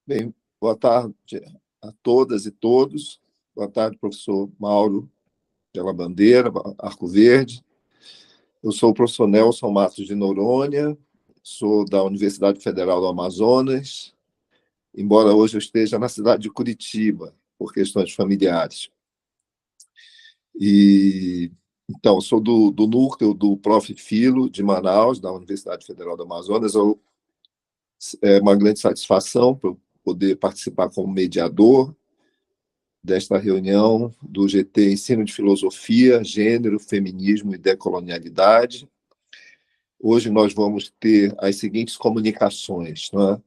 Bem, boa tarde a todas e todos. Boa tarde, professor Mauro Della Bandeira, Arco Verde. Eu sou o professor Nelson Matos de Noronha, sou da Universidade Federal do Amazonas, embora hoje eu esteja na cidade de Curitiba, por questões familiares. Então, sou do núcleo do Prof. Filo, de Manaus, da Universidade Federal do Amazonas. É uma grande satisfação poder participar como mediador desta reunião do GT Ensino de Filosofia, Gênero, Feminismo e Decolonialidade. Hoje nós vamos ter as seguintes comunicações, não é?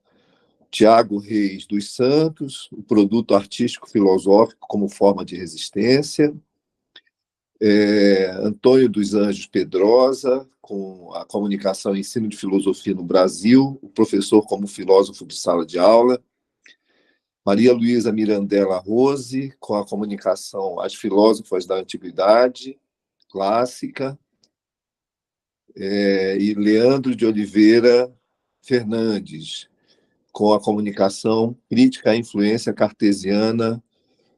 Tiago Reis dos Santos, o produto artístico filosófico como forma de resistência. Antônio dos Anjos Pedrosa, com a comunicação e ensino de filosofia no Brasil, o professor como filósofo de sala de aula. Maria Luísa Mirandella Rose, com a comunicação As Filósofas da Antiguidade Clássica, e Leandro de Oliveira Fernandes, com a comunicação Crítica à Influência Cartesiana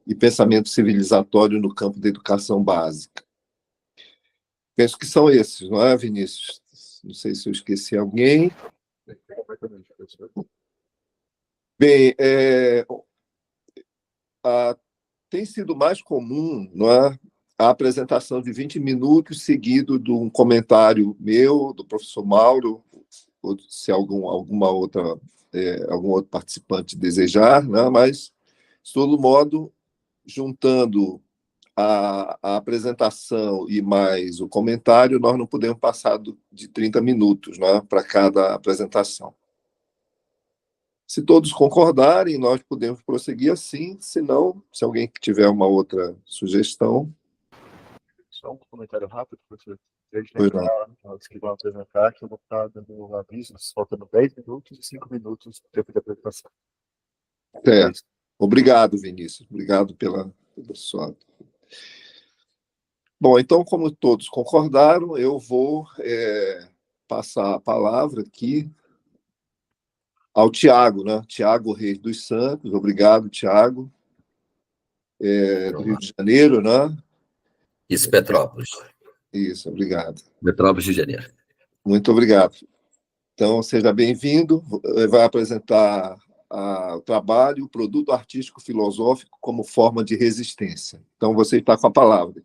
e Pensamento Civilizatório no campo da educação básica. Penso que são esses, não é, Vinícius? Não sei se eu esqueci alguém. Bem, tem sido mais comum, não é, a apresentação de 20 minutos seguido de um comentário meu, do professor Mauro, ou se algum outro participante desejar, né? Mas, de todo modo, juntando a apresentação e mais o comentário, nós não podemos passar de 30 minutos, né, para cada apresentação. Se todos concordarem, nós podemos prosseguir assim, se não, se alguém tiver uma outra sugestão. Só um comentário rápido, professor. Pois não. Os que vão apresentar, que eu vou estar dando avisos, faltando 10 minutos e 5 minutos do tempo de apresentação. Obrigado, Vinícius. Obrigado pela sua... Bom, então, como todos concordaram, eu vou passar a palavra aqui ao Tiago, né? Tiago Reis dos Santos. Obrigado, Tiago. Do Rio de Janeiro, né? Isso, Petrópolis. Isso, obrigado. Petrópolis, Rio de Janeiro. Muito obrigado. Então, seja bem-vindo. Vai apresentar o trabalho, o produto artístico filosófico como forma de resistência. Então, você está com a palavra.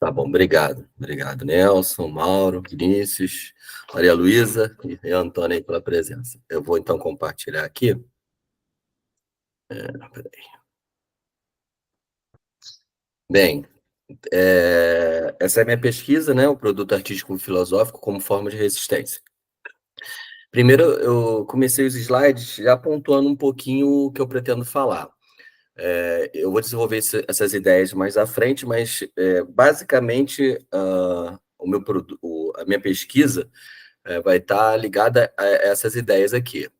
Tá bom, obrigado. Obrigado, Nelson, Mauro, Vinícius, Maria Luísa e Antônio aí pela presença. Eu vou, então, compartilhar aqui. Peraí. Bem, essa é a minha pesquisa, né? O produto artístico filosófico como forma de resistência. Primeiro, eu comecei os slides já pontuando um pouquinho o que eu pretendo falar. Eu vou desenvolver essas ideias mais à frente, mas basicamente a minha pesquisa vai estar ligada a essas ideias aqui.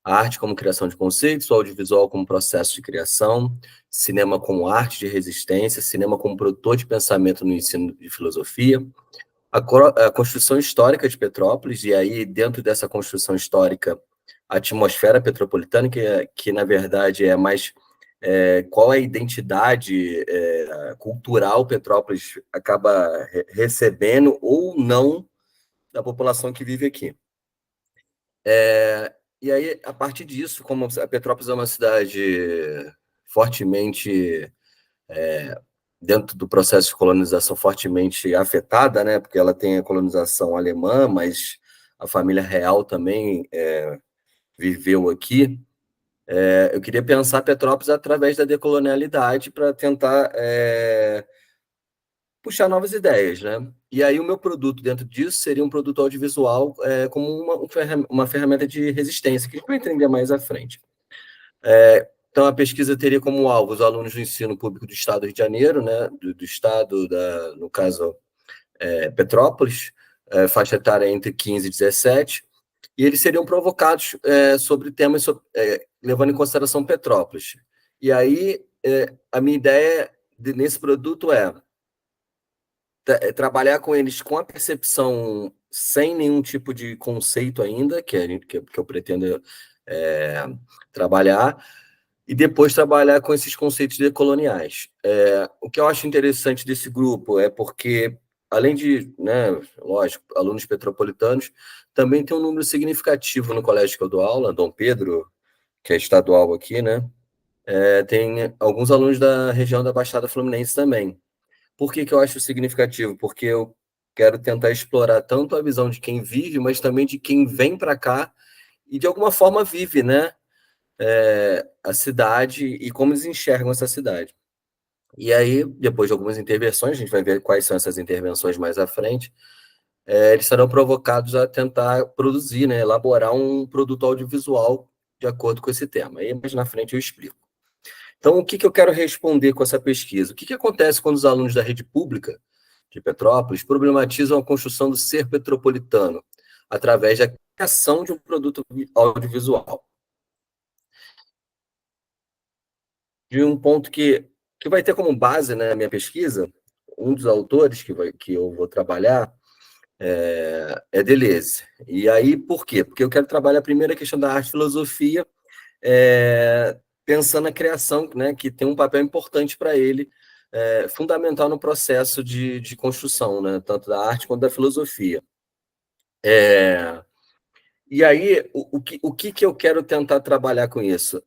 A arte como criação de conceitos, o audiovisual como processo de criação, cinema como arte de resistência, cinema como produtor de pensamento no ensino de filosofia, a construção histórica de Petrópolis, e aí dentro dessa construção histórica, a atmosfera petropolitana, que na verdade é mais... qual é a identidade cultural Petrópolis acaba recebendo ou não da população que vive aqui. E aí, a partir disso, como a Petrópolis é uma cidade fortemente, dentro do processo de colonização, fortemente afetada, né, porque ela tem a colonização alemã, mas a família real também viveu aqui. Eu queria pensar Petrópolis através da decolonialidade para tentar puxar novas ideias, né? E aí o meu produto dentro disso seria um produto audiovisual como uma ferramenta de resistência, que a gente vai entender mais à frente. Então, a pesquisa teria como alvo os alunos do ensino público do Estado do Rio de Janeiro, né? Do Estado, no caso, Petrópolis, faixa etária entre 15 e 17, e eles seriam provocados sobre temas levando em consideração Petrópolis. E aí, a minha ideia nesse produto é trabalhar com eles com a percepção sem nenhum tipo de conceito ainda, que eu pretendo trabalhar, e depois trabalhar com esses conceitos decoloniais. O que eu acho interessante desse grupo é porque, além de, né, lógico, alunos petropolitanos, também tem um número significativo no colégio que eu dou aula, Dom Pedro, que é estadual aqui, né? Tem alguns alunos da região da Baixada Fluminense também. Por que que eu acho significativo? Porque eu quero tentar explorar tanto a visão de quem vive, mas também de quem vem para cá e de alguma forma vive, né? A cidade e como eles enxergam essa cidade. E aí, depois de algumas intervenções, a gente vai ver quais são essas intervenções mais à frente, eles serão provocados a tentar produzir, né, elaborar um produto audiovisual de acordo com esse tema. Aí mais na frente eu explico. Então, o que que eu quero responder com essa pesquisa? O que que acontece quando os alunos da rede pública de Petrópolis problematizam a construção do ser petropolitano através da criação de um produto audiovisual? De um ponto que vai ter como base, né, a minha pesquisa, um dos autores que eu vou trabalhar é Deleuze. E aí, por quê? Porque eu quero trabalhar primeiro a questão da arte e filosofia, pensando na criação, né, que tem um papel importante para ele, fundamental no processo de construção, né, tanto da arte quanto da filosofia. E aí, o que eu quero tentar trabalhar com isso?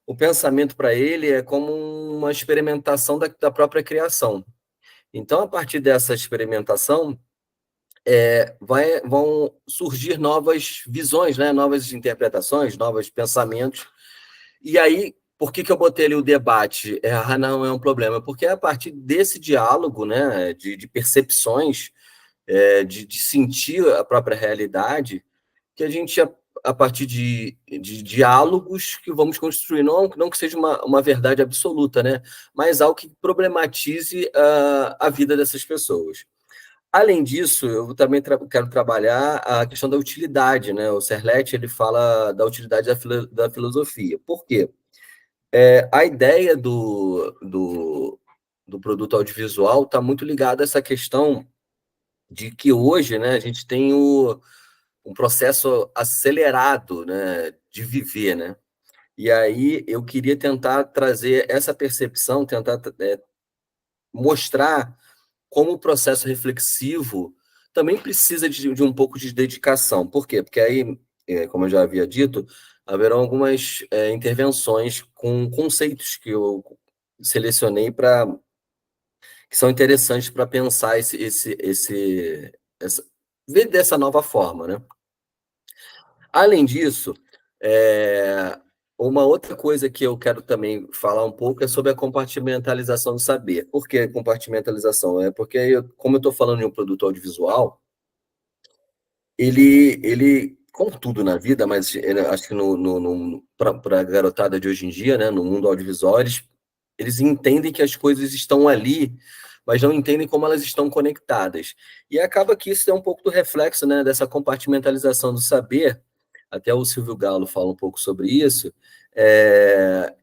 O pensamento para ele é como uma experimentação da própria criação. Então, a partir dessa experimentação, vão surgir novas visões, né? Novas interpretações, novos pensamentos. E aí, por que eu botei ali o debate? Não é um problema, porque é a partir desse diálogo, né, de percepções, de sentir a própria realidade, que a gente, a partir de diálogos que vamos construir, não que seja uma verdade absoluta, né? Mas algo que problematize a vida dessas pessoas. Além disso, eu também quero trabalhar a questão da utilidade, né? O Serlet, ele fala da utilidade da filosofia. Por quê? A ideia do produto audiovisual está muito ligada a essa questão de que hoje, né, a gente tem um processo acelerado, né, de viver, né? E aí eu queria tentar trazer essa percepção, tentar mostrar como o processo reflexivo também precisa de um pouco de dedicação. Por quê? Porque aí, como eu já havia dito, haverão algumas intervenções com conceitos que eu selecionei que são interessantes para pensar ver dessa nova forma, né? Além disso, uma outra coisa que eu quero também falar um pouco é sobre a compartimentalização do saber. Por que compartimentalização? Porque, como eu estou falando de um produto audiovisual, como tudo na vida, mas acho que para a garotada de hoje em dia, né, no mundo audiovisual, eles entendem que as coisas estão ali, mas não entendem como elas estão conectadas. E acaba que isso é um pouco do reflexo, né, dessa compartimentalização do saber. Até o Silvio Galo fala um pouco sobre isso,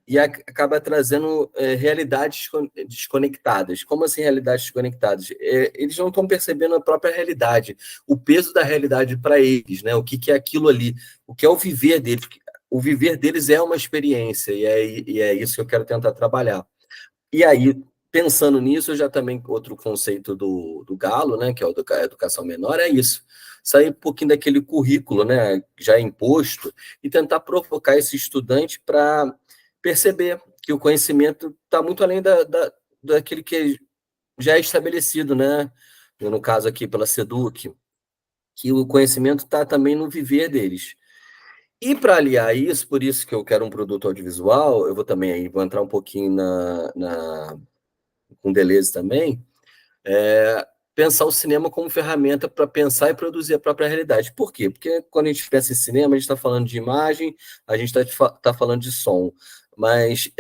e acaba trazendo realidades desconectadas. Como assim realidades desconectadas? Eles não estão percebendo a própria realidade, o peso da realidade para eles, né? O que é aquilo ali, o que é o viver deles. O viver deles é uma experiência, e é isso que eu quero tentar trabalhar. E aí, pensando nisso, eu já também, outro conceito do Galo, né, que é o da educação menor, é isso. Sair um pouquinho daquele currículo, né, já imposto, e tentar provocar esse estudante para perceber que o conhecimento está muito além daquele que já é estabelecido, né? No caso aqui pela SEDUC, que o conhecimento está também no viver deles. E para aliar isso, por isso que eu quero um produto audiovisual, eu vou também aí, vou entrar um pouquinho com Deleuze também, pensar o cinema como ferramenta para pensar e produzir a própria realidade. Por quê? Porque quando a gente pensa em cinema, a gente está falando de imagem, a gente tá falando de som, mas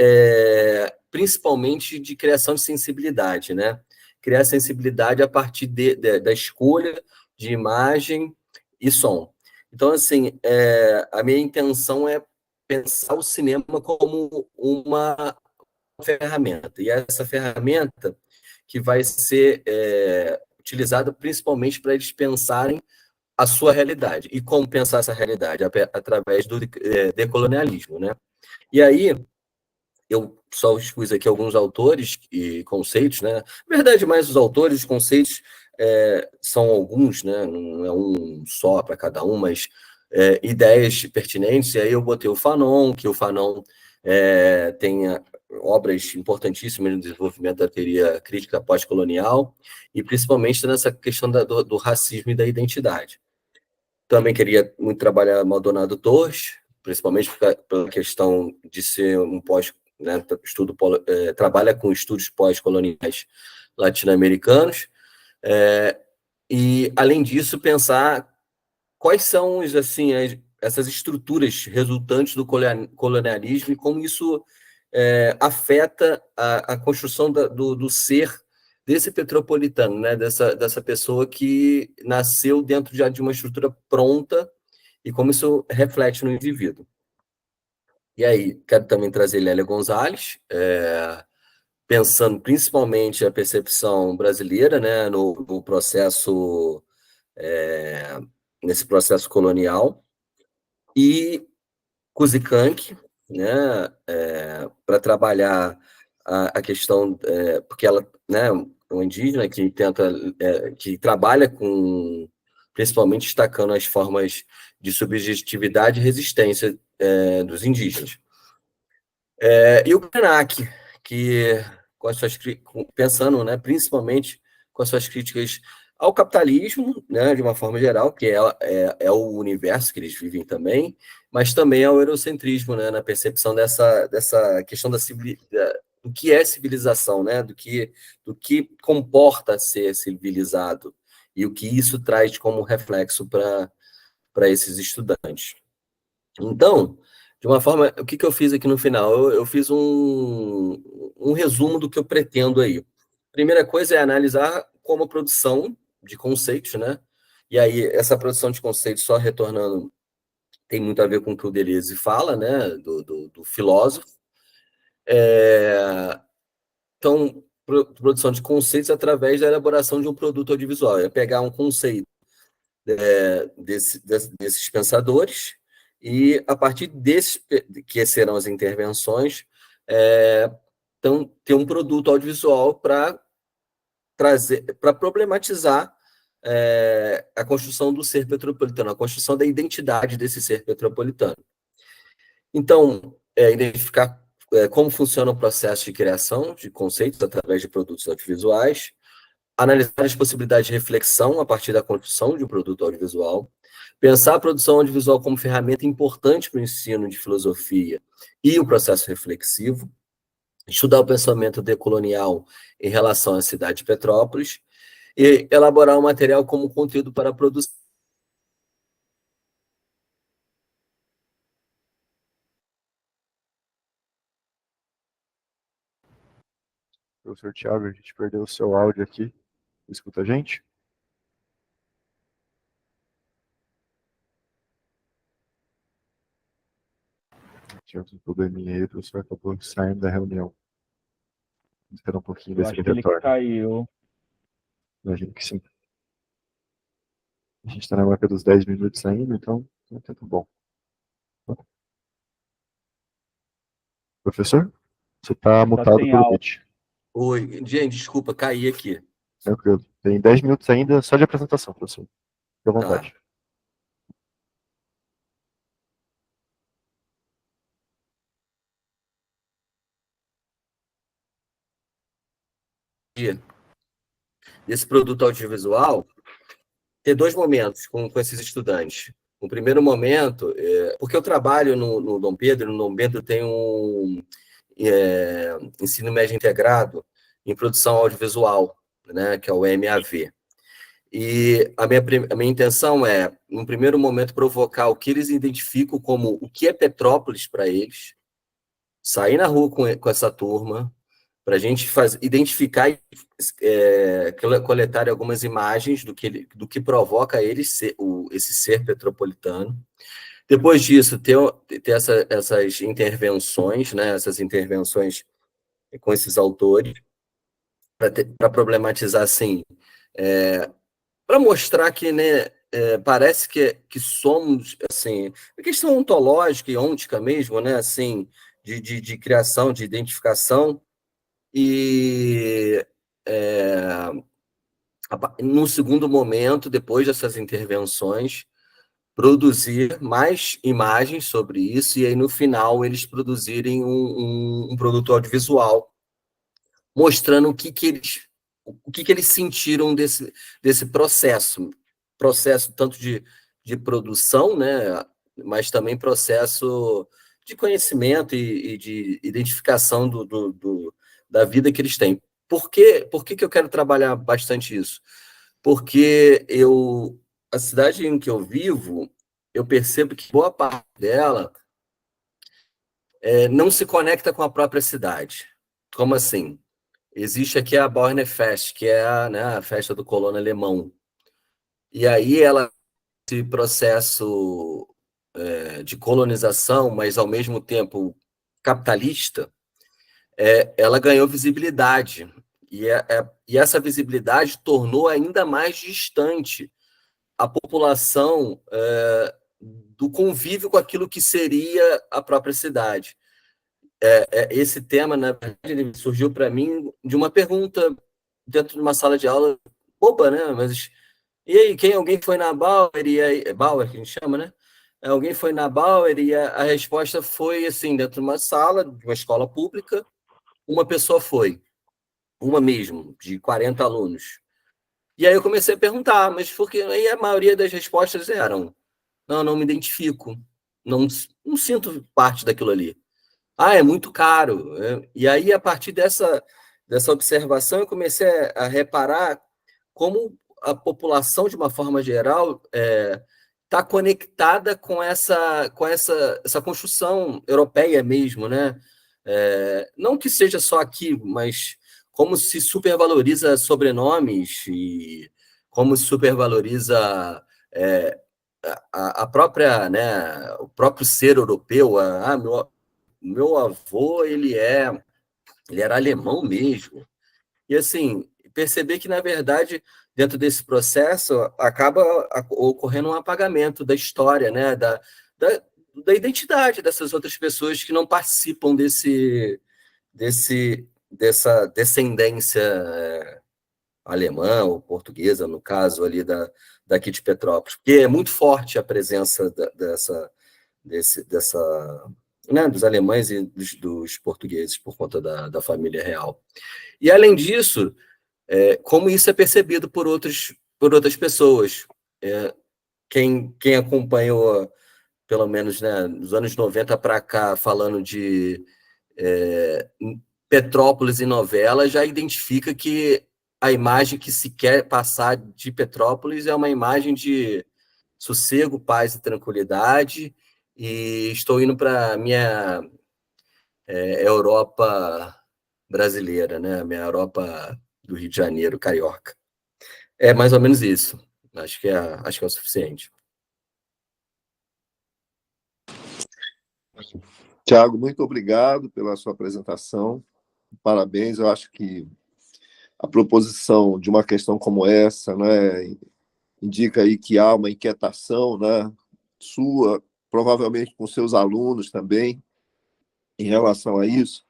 principalmente de criação de sensibilidade, né? Criar sensibilidade a partir da escolha de imagem e som. Então, assim, a minha intenção é pensar o cinema como uma ferramenta. E essa ferramenta que vai ser utilizada principalmente para eles pensarem a sua realidade. E como pensar essa realidade? Através do decolonialismo, né? E aí, eu só expus aqui alguns autores e conceitos, né? Na verdade, mais os autores, os conceitos são alguns, né? Não é um só para cada um, mas ideias pertinentes. E aí eu botei o Fanon, que o Fanon tem obras importantíssimas no desenvolvimento da teoria crítica pós-colonial, e principalmente nessa questão do racismo e da identidade. Também queria muito trabalhar Maldonado Torres, principalmente pela questão de ser um pós, né, trabalha com estudos pós-coloniais latino-americanos, e, além disso, pensar quais são assim, essas estruturas resultantes do colonialismo e como isso afeta a construção do ser desse petropolitano, né? dessa pessoa que nasceu dentro já de uma estrutura pronta e como isso reflete no indivíduo. E aí, quero também trazer Lélia Gonzalez, pensando principalmente a percepção brasileira, né, no processo, nesse processo colonial, e Kuzikank, né, para trabalhar a questão, porque ela, né, um indígena que tenta, que trabalha com, principalmente destacando as formas de subjetividade e resistência dos indígenas. E o Krenak, que com as suas, pensando, né, principalmente com as suas críticas ao capitalismo, né, de uma forma geral, que é o universo que eles vivem também, mas também ao eurocentrismo, né, na percepção dessa questão do que é civilização, né, do que comporta ser civilizado, e o que isso traz como reflexo para esses estudantes. Então, de uma forma, o que eu fiz aqui no final? Eu fiz um resumo do que eu pretendo aí. Primeira coisa é analisar como a produção de conceitos, né? E aí, essa produção de conceitos, só retornando, tem muito a ver com o que o Deleuze fala, né? Do filósofo. Então, produção de conceitos através da elaboração de um produto audiovisual. É pegar um conceito desses pensadores, e a partir desses, que serão as intervenções, então, ter um produto audiovisual para problematizar a construção do ser petropolitano, a construção da identidade desse ser petropolitano. Então, identificar como funciona o processo de criação de conceitos através de produtos audiovisuais, analisar as possibilidades de reflexão a partir da construção de um produto audiovisual, pensar a produção audiovisual como ferramenta importante para o ensino de filosofia e o processo reflexivo, estudar o pensamento decolonial em relação à cidade de Petrópolis e elaborar o material como conteúdo para a produção. Professor Thiago, a gente perdeu o seu áudio aqui. Escuta a gente? Tinha outro probleminha aí, o professor acabou saindo da reunião. Vamos esperar um pouquinho, ver se ele retorna. Caiu. Imagino que sim. A gente está na marca dos 10 minutos ainda, então é um tempo bom. Professor, você está mutado sem pelo áudio. Meet. Oi, gente, desculpa, caí aqui. Tranquilo. Tem 10 minutos ainda só de apresentação, professor. Fique à vontade. Desse produto audiovisual, ter dois momentos com esses estudantes. O primeiro momento, porque eu trabalho no Dom Pedro tem um ensino médio integrado em produção audiovisual, né, que é o MAV. E a minha intenção é, no primeiro momento, provocar o que eles identificam como o que é Petrópolis para eles, sair na rua com essa turma, para a gente identificar e coletar algumas imagens do que provoca eles esse ser petropolitano. Depois disso, ter essas intervenções, né, essas intervenções com esses autores, para problematizar assim, para mostrar que, né, parece que somos, assim, a questão ontológica e ôntica mesmo, né, assim, de criação, de identificação, e no segundo momento, depois dessas intervenções, produzir mais imagens sobre isso, e aí no final eles produzirem um produto audiovisual, mostrando o que eles sentiram desse processo tanto de produção, né, mas também processo de conhecimento e de identificação da vida que eles têm. Por que eu quero trabalhar bastante isso? Porque a cidade em que eu vivo, eu percebo que boa parte dela não se conecta com a própria cidade. Como assim? Existe aqui a Borne Fest, que é a festa do colono alemão. E aí esse processo de colonização, mas ao mesmo tempo capitalista, ela ganhou visibilidade. E essa visibilidade tornou ainda mais distante a população do convívio com aquilo que seria a própria cidade. Esse tema, na verdade, surgiu para mim de uma pergunta dentro de uma sala de aula boba, né? Mas e aí, alguém foi na Bauer, Bauer que a gente chama, né? Alguém foi na Bauer e a resposta foi assim, dentro de uma sala, de uma escola pública, uma pessoa foi, uma mesmo, de 40 alunos. E aí eu comecei a perguntar, mas porque aí a maioria das respostas eram: não me identifico, não sinto parte daquilo ali. É muito caro. E aí, a partir dessa observação, eu comecei a reparar como a população, de uma forma geral, está conectada com essa construção europeia mesmo, né? Não que seja só aqui, mas como se supervaloriza sobrenomes e como se supervaloriza a própria, né, o próprio ser europeu. Meu avô, ele era alemão mesmo. E, assim, perceber que, na verdade, dentro desse processo, acaba ocorrendo um apagamento da história, né? Da identidade dessas outras pessoas que não participam dessa descendência alemã ou portuguesa, no caso ali daqui de Petrópolis. Porque é muito forte a presença né, dos alemães e dos portugueses, por conta da família real. E, além disso, como isso é percebido por outras pessoas. Quem acompanhou, pelo menos, né, dos anos 90 para cá, falando de Petrópolis em novela, já identifica que a imagem que se quer passar de Petrópolis é uma imagem de sossego, paz e tranquilidade, e estou indo para a minha Europa brasileira, né? A minha Europa do Rio de Janeiro, carioca. É mais ou menos isso. Acho que é o suficiente. Tiago, muito obrigado pela sua apresentação. Parabéns. Eu acho que a proposição de uma questão como essa, né, indica aí que há uma inquietação, né, sua, provavelmente com seus alunos também, em relação a isso.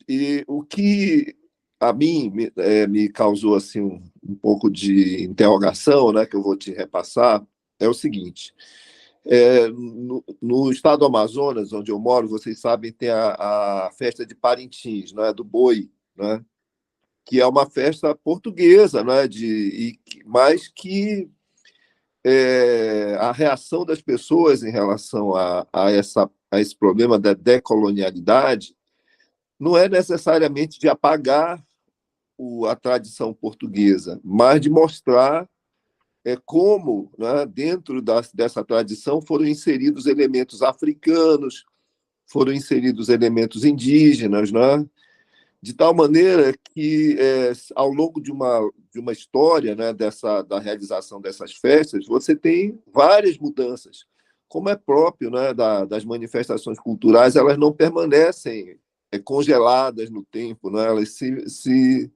E o que a mim me causou assim um pouco de interrogação, né, que eu vou te repassar, é o seguinte: no estado do Amazonas, onde eu moro, vocês sabem, tem a festa de Parintins, né, do boi, né, que é uma festa portuguesa, né, mas que a reação das pessoas em relação a esse problema da decolonialidade não é necessariamente de apagar a tradição portuguesa, mas de mostrar como, né, dentro dessa tradição, foram inseridos elementos africanos, foram inseridos elementos indígenas, né, de tal maneira que, ao longo de uma história, né, da realização dessas festas, você tem várias mudanças. Como é próprio, né, das manifestações culturais, elas não permanecem congeladas no tempo, né, elas se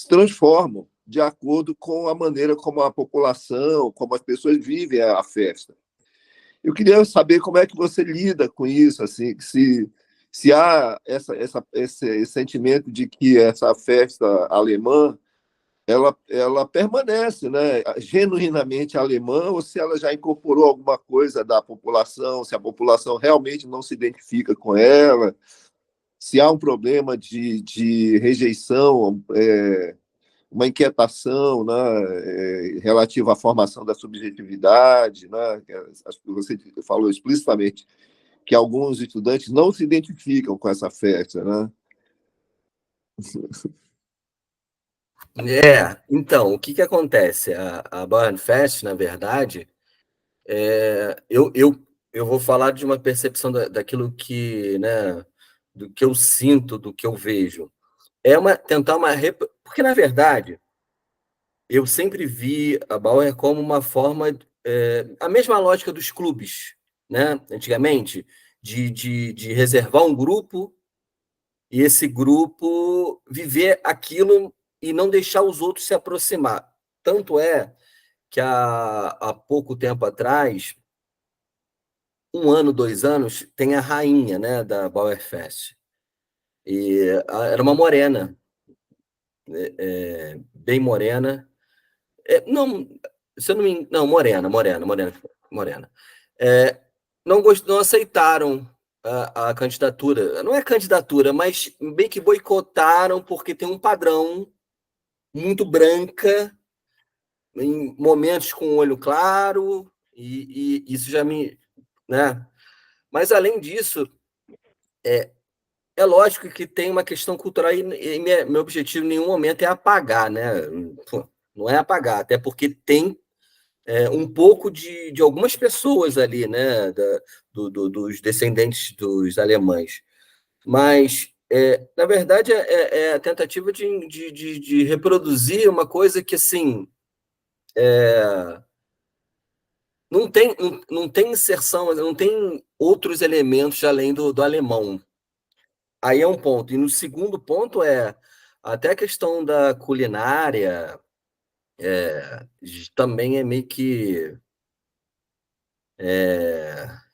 transformam, de acordo com a maneira como a população, como as pessoas vivem a festa. Eu queria saber como é que você lida com isso, assim, se há esse sentimento de que essa festa alemã ela permanece, né, genuinamente alemã, ou se ela já incorporou alguma coisa da população, se a população realmente não se identifica com ela, se há um problema de rejeição, uma inquietação, né, relativa à formação da subjetividade, né, você falou explicitamente que alguns estudantes não se identificam com essa festa, né? Então, o que acontece? A Bauernfest, na verdade, eu vou falar de uma percepção daquilo que, né, do que eu sinto, do que eu vejo. Porque, na verdade, eu sempre vi a Bauer como uma forma, a mesma lógica dos clubes, né, antigamente, de reservar um grupo e esse grupo viver aquilo e não deixar os outros se aproximar. Tanto é que há pouco tempo atrás, 1 ano, 2 anos, tem a rainha, né, da Bauerfest. E era uma morena, bem morena. Não, se eu não me engano, não, morena. Não aceitaram a candidatura. Não é candidatura, mas bem que boicotaram, porque tem um padrão muito branca, em momentos com o olho claro, e isso já me, né? Mas, além disso, é lógico que tem uma questão cultural e meu objetivo em nenhum momento é apagar, né? Não é apagar, até porque tem um pouco de algumas pessoas ali, né? Dos descendentes dos alemães. Mas, na verdade, é a tentativa de reproduzir uma coisa que, assim, não tem inserção, não tem outros elementos além do alemão. Aí é um ponto. E no segundo ponto até a questão da culinária também é meio que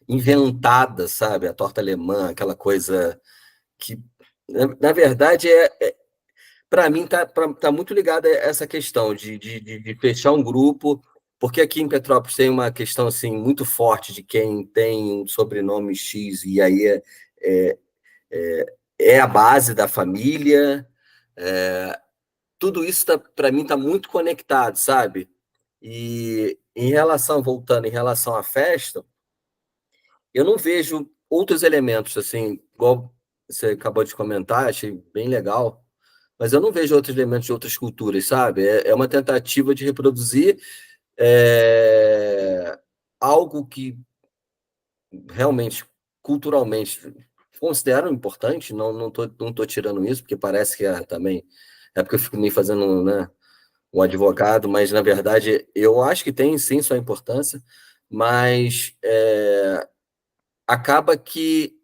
inventada, sabe? A torta alemã, aquela coisa que, na verdade, para mim, tá muito ligada a essa questão de fechar um grupo, porque aqui em Petrópolis tem uma questão assim, muito forte de quem tem um sobrenome X, e aí é, é a base da família. Tudo isso, para mim, está muito conectado, sabe? E voltando em relação à festa, eu não vejo outros elementos, assim, igual você acabou de comentar, achei bem legal, mas eu não vejo outros elementos de outras culturas, sabe? É uma tentativa de reproduzir algo que realmente, culturalmente, considero importante, não tô tirando isso, porque parece que também é porque eu fico me fazendo, né, um advogado, mas, na verdade, eu acho que tem, sim, sua importância, mas acaba que,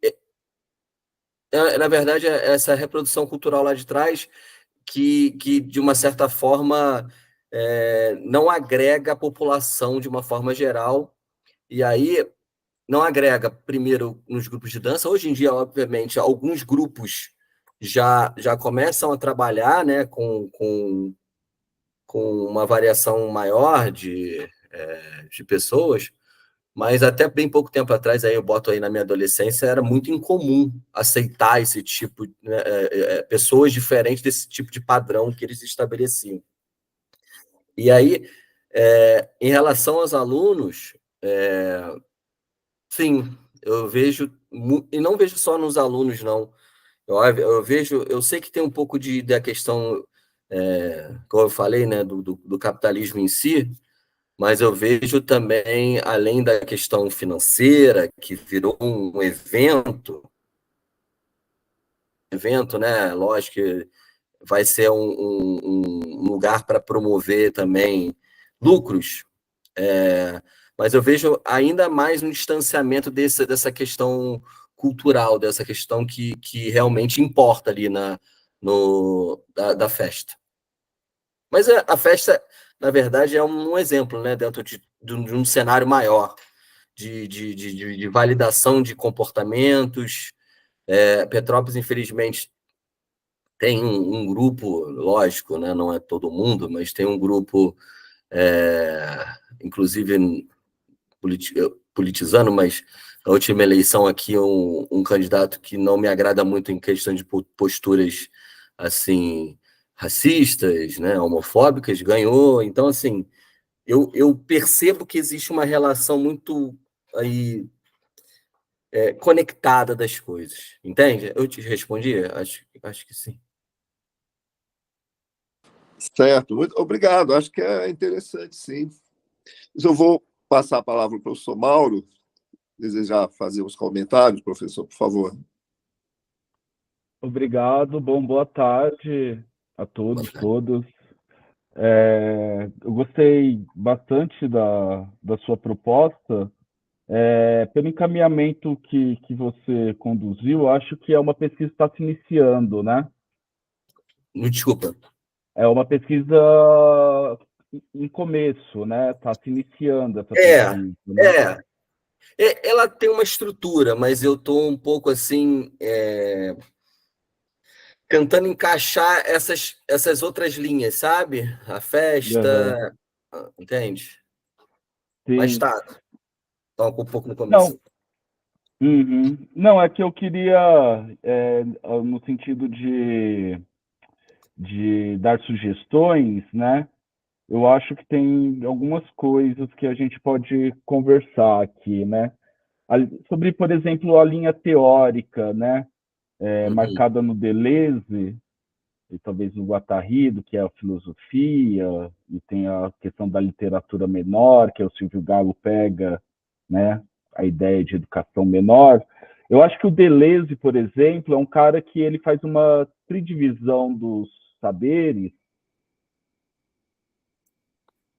na verdade, essa reprodução cultural lá de trás que de uma certa forma, não agrega a população de uma forma geral, e aí não agrega, primeiro, nos grupos de dança. Hoje em dia, obviamente, alguns grupos já começam a trabalhar, né, com uma variação maior de pessoas, mas até bem pouco tempo atrás, aí eu boto aí na minha adolescência, era muito incomum aceitar esse tipo, né, pessoas diferentes desse tipo de padrão que eles estabeleciam. E aí, em relação aos alunos, sim, eu vejo, e não vejo só nos alunos, não. Eu sei que tem um pouco da questão, como eu falei, né, do capitalismo em si, mas eu vejo também, além da questão financeira, que virou um evento, né? Lógico que vai ser um lugar para promover também lucros, mas eu vejo ainda mais um distanciamento dessa questão cultural, dessa questão que realmente importa ali da festa. Mas a festa, na verdade, é um exemplo, né, dentro de um cenário maior de validação de comportamentos. Petrópolis, infelizmente, tem um grupo, lógico, né, não é todo mundo, mas tem um grupo, inclusive politizando, mas na última eleição aqui, um candidato que não me agrada muito em questão de posturas assim racistas, né, homofóbicas, ganhou. Então, assim, eu percebo que existe uma relação muito aí conectada das coisas, entende? Eu te respondi? Acho que sim. Certo, muito obrigado. Acho que é interessante, sim. Mas eu vou passar a palavra para o professor Mauro. Desejar fazer os comentários, professor, por favor. Obrigado, boa tarde a todos, todas. Eu gostei bastante da sua proposta. Pelo encaminhamento que você conduziu, acho que é uma pesquisa que está se iniciando, né? Desculpa. É uma pesquisa em começo, né? Está se iniciando essa pesquisa, né? Ela tem uma estrutura, mas eu estou um pouco assim tentando encaixar essas outras linhas, sabe? A festa, entende? Sim. Mas tá um pouco no Não. começo. Não, é que eu queria, no sentido de dar sugestões, né? Eu acho que tem algumas coisas que a gente pode conversar aqui, né? Sobre, por exemplo, a linha teórica, né? Marcada no Deleuze e talvez no Guattari, do que é a filosofia, e tem a questão da literatura menor, que o Silvio Galo pega, né? A ideia de educação menor. Eu acho que o Deleuze, por exemplo, é um cara que ele faz uma tridivisão dos saberes,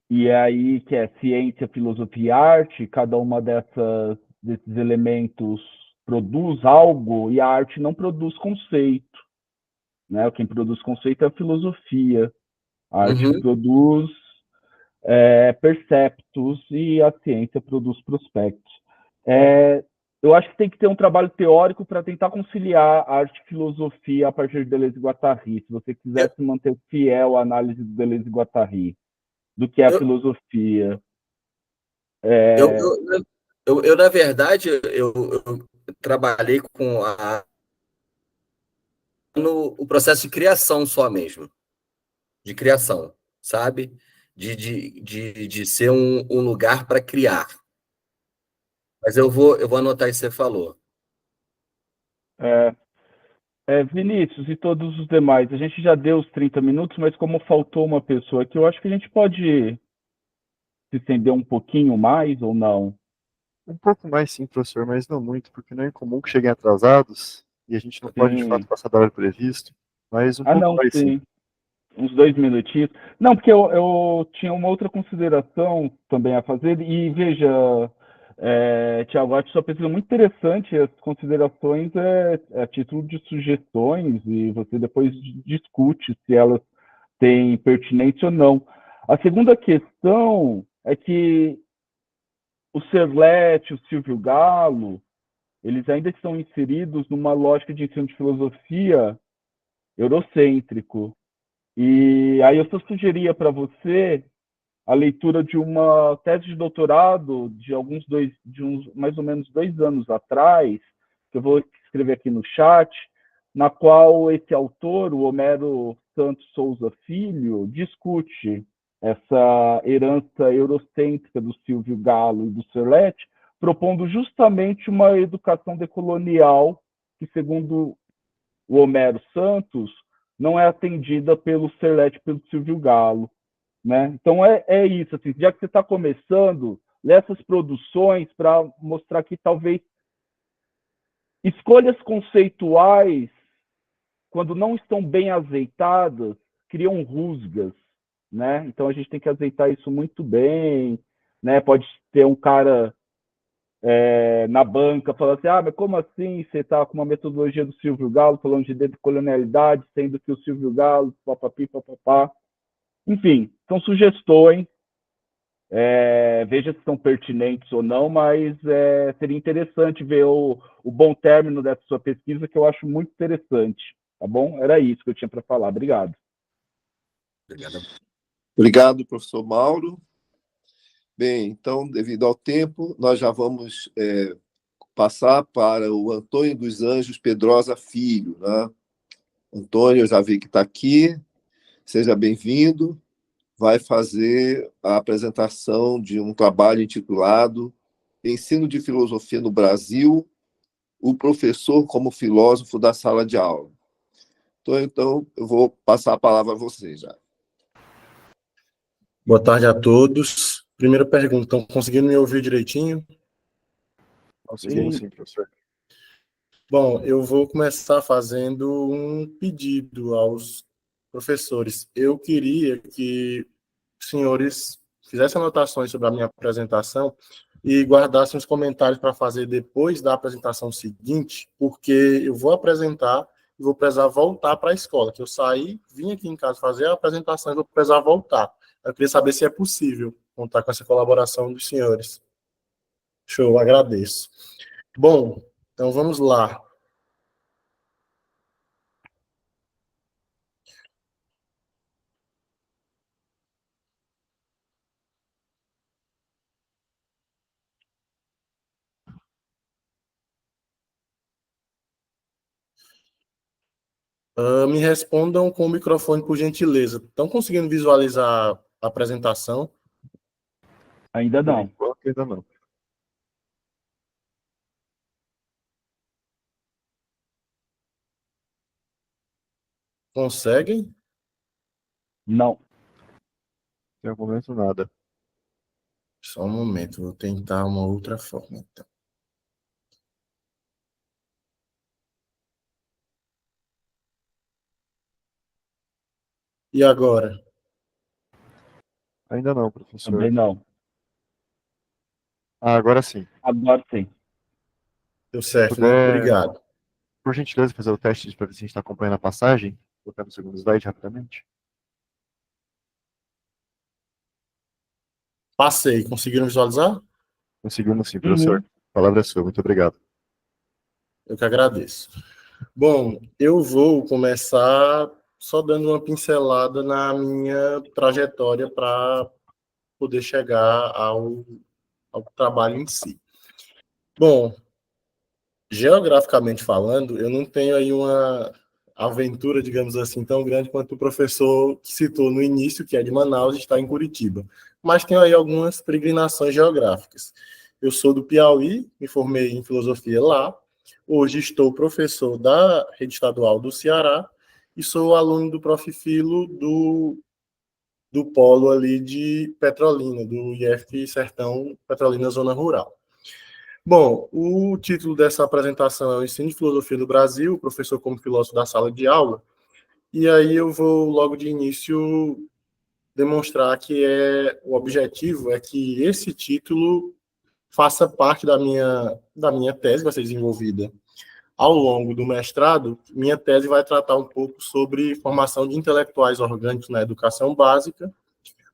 e é aí que é ciência, filosofia e arte, cada uma desses elementos produz algo e a arte não produz conceito, né? Quem produz conceito é a filosofia, a arte produz perceptos e a ciência produz prospectos. Eu acho que tem que ter um trabalho teórico para tentar conciliar arte e filosofia a partir de Deleuze e Guattari, se você quiser se manter fiel à análise do Deleuze e Guattari, do que é a filosofia. Eu, na verdade, eu trabalhei com no processo de criação só mesmo, de criação, sabe? De ser um lugar para criar. Mas eu vou anotar isso que você falou. Vinícius e todos os demais, a gente já deu os 30 minutos, mas como faltou uma pessoa aqui, eu acho que a gente pode se estender um pouquinho mais ou não? Um pouco mais, sim, professor, mas não muito, porque não é comum que cheguem atrasados e a gente não pode, de fato, passar da hora previsto. Mas um pouco não, mais, sim. Uns 2 minutinhos. Não, porque eu tinha uma outra consideração também a fazer, e veja, Tiago, acho sua pesquisa muito interessante, as considerações a título de sugestões, e você depois discute se elas têm pertinência ou não. A segunda questão é que o Serlete, o Silvio Galo, eles ainda estão inseridos numa lógica de ensino de filosofia eurocêntrico. E aí eu só sugeria para você a leitura de uma tese de doutorado de uns mais ou menos 2 anos atrás, que eu vou escrever aqui no chat, na qual esse autor, o Homero Santos Souza Filho, discute essa herança eurocêntrica do Silvio Galo e do Serlete, propondo justamente uma educação decolonial que, segundo o Homero Santos, não é atendida pelo Serlete e pelo Silvio Galo. Né? Então é isso, assim, já que você está começando, lê essas produções para mostrar que talvez escolhas conceituais, quando não estão bem azeitadas, criam rusgas, né? Então a gente tem que azeitar isso muito bem, né? Pode ter um cara na banca falando assim, mas como assim você está com uma metodologia do Silvio Galo falando de decolonialidade, sendo que o Silvio Galo, papapi, papapá. Enfim, são sugestões, veja se são pertinentes ou não, mas seria interessante ver o bom término dessa sua pesquisa, que eu acho muito interessante, tá bom? Era isso que eu tinha para falar. Obrigado. Obrigado. Obrigado, professor Mauro. Bem, então, devido ao tempo, nós já vamos passar para o Antônio dos Anjos Pedrosa Filho, né? Antônio, eu já vi que está aqui. Seja bem-vindo. Vai fazer a apresentação de um trabalho intitulado Ensino de Filosofia no Brasil, o professor como filósofo da sala de aula. Então, eu vou passar a palavra a você já. Boa tarde a todos. Primeira pergunta, estão conseguindo me ouvir direitinho? Conseguimos sim, professor. Bom, eu vou começar fazendo um pedido aos professores. Eu queria que os senhores fizessem anotações sobre a minha apresentação e guardassem os comentários para fazer depois da apresentação seguinte, porque eu vou apresentar e vou precisar voltar para a escola, que eu saí, vim aqui em casa fazer a apresentação e vou precisar voltar. Eu queria saber se é possível contar com essa colaboração dos senhores. Show, agradeço. Bom, então vamos lá. Me respondam com o microfone, por gentileza. Estão conseguindo visualizar a apresentação? Ainda não. Por enquanto, ainda não. Conseguem? Não. Até o momento, nada. Só um momento, vou tentar uma outra forma, então. E agora? Ainda não, professor. Também não. Agora sim. Agora sim. Deu certo, né? Puder, Obrigado. por gentileza, fazer o teste para ver se a gente está acompanhando a passagem? Vou colocar no segundo slide rapidamente. Passei. Conseguiram visualizar? Conseguimos sim, professor. A palavra é sua. Muito obrigado. Eu que agradeço. Bom, eu vou começar só dando uma pincelada na minha trajetória para poder chegar ao trabalho em si. Bom, geograficamente falando, eu não tenho aí uma aventura, digamos assim, tão grande quanto o professor que citou no início, que é de Manaus e está em Curitiba. Mas tenho aí algumas peregrinações geográficas. Eu sou do Piauí, me formei em filosofia lá. Hoje estou professor da rede estadual do Ceará e sou aluno do Prof. Filo do polo ali de Petrolina, do IF Sertão Petrolina Zona Rural. Bom, o título dessa apresentação é o Ensino de Filosofia no Brasil, o professor como filósofo da sala de aula, e aí eu vou logo de início demonstrar que o objetivo é que esse título faça parte da minha tese, que vai ser desenvolvida ao longo do mestrado. Minha tese vai tratar um pouco sobre formação de intelectuais orgânicos na educação básica,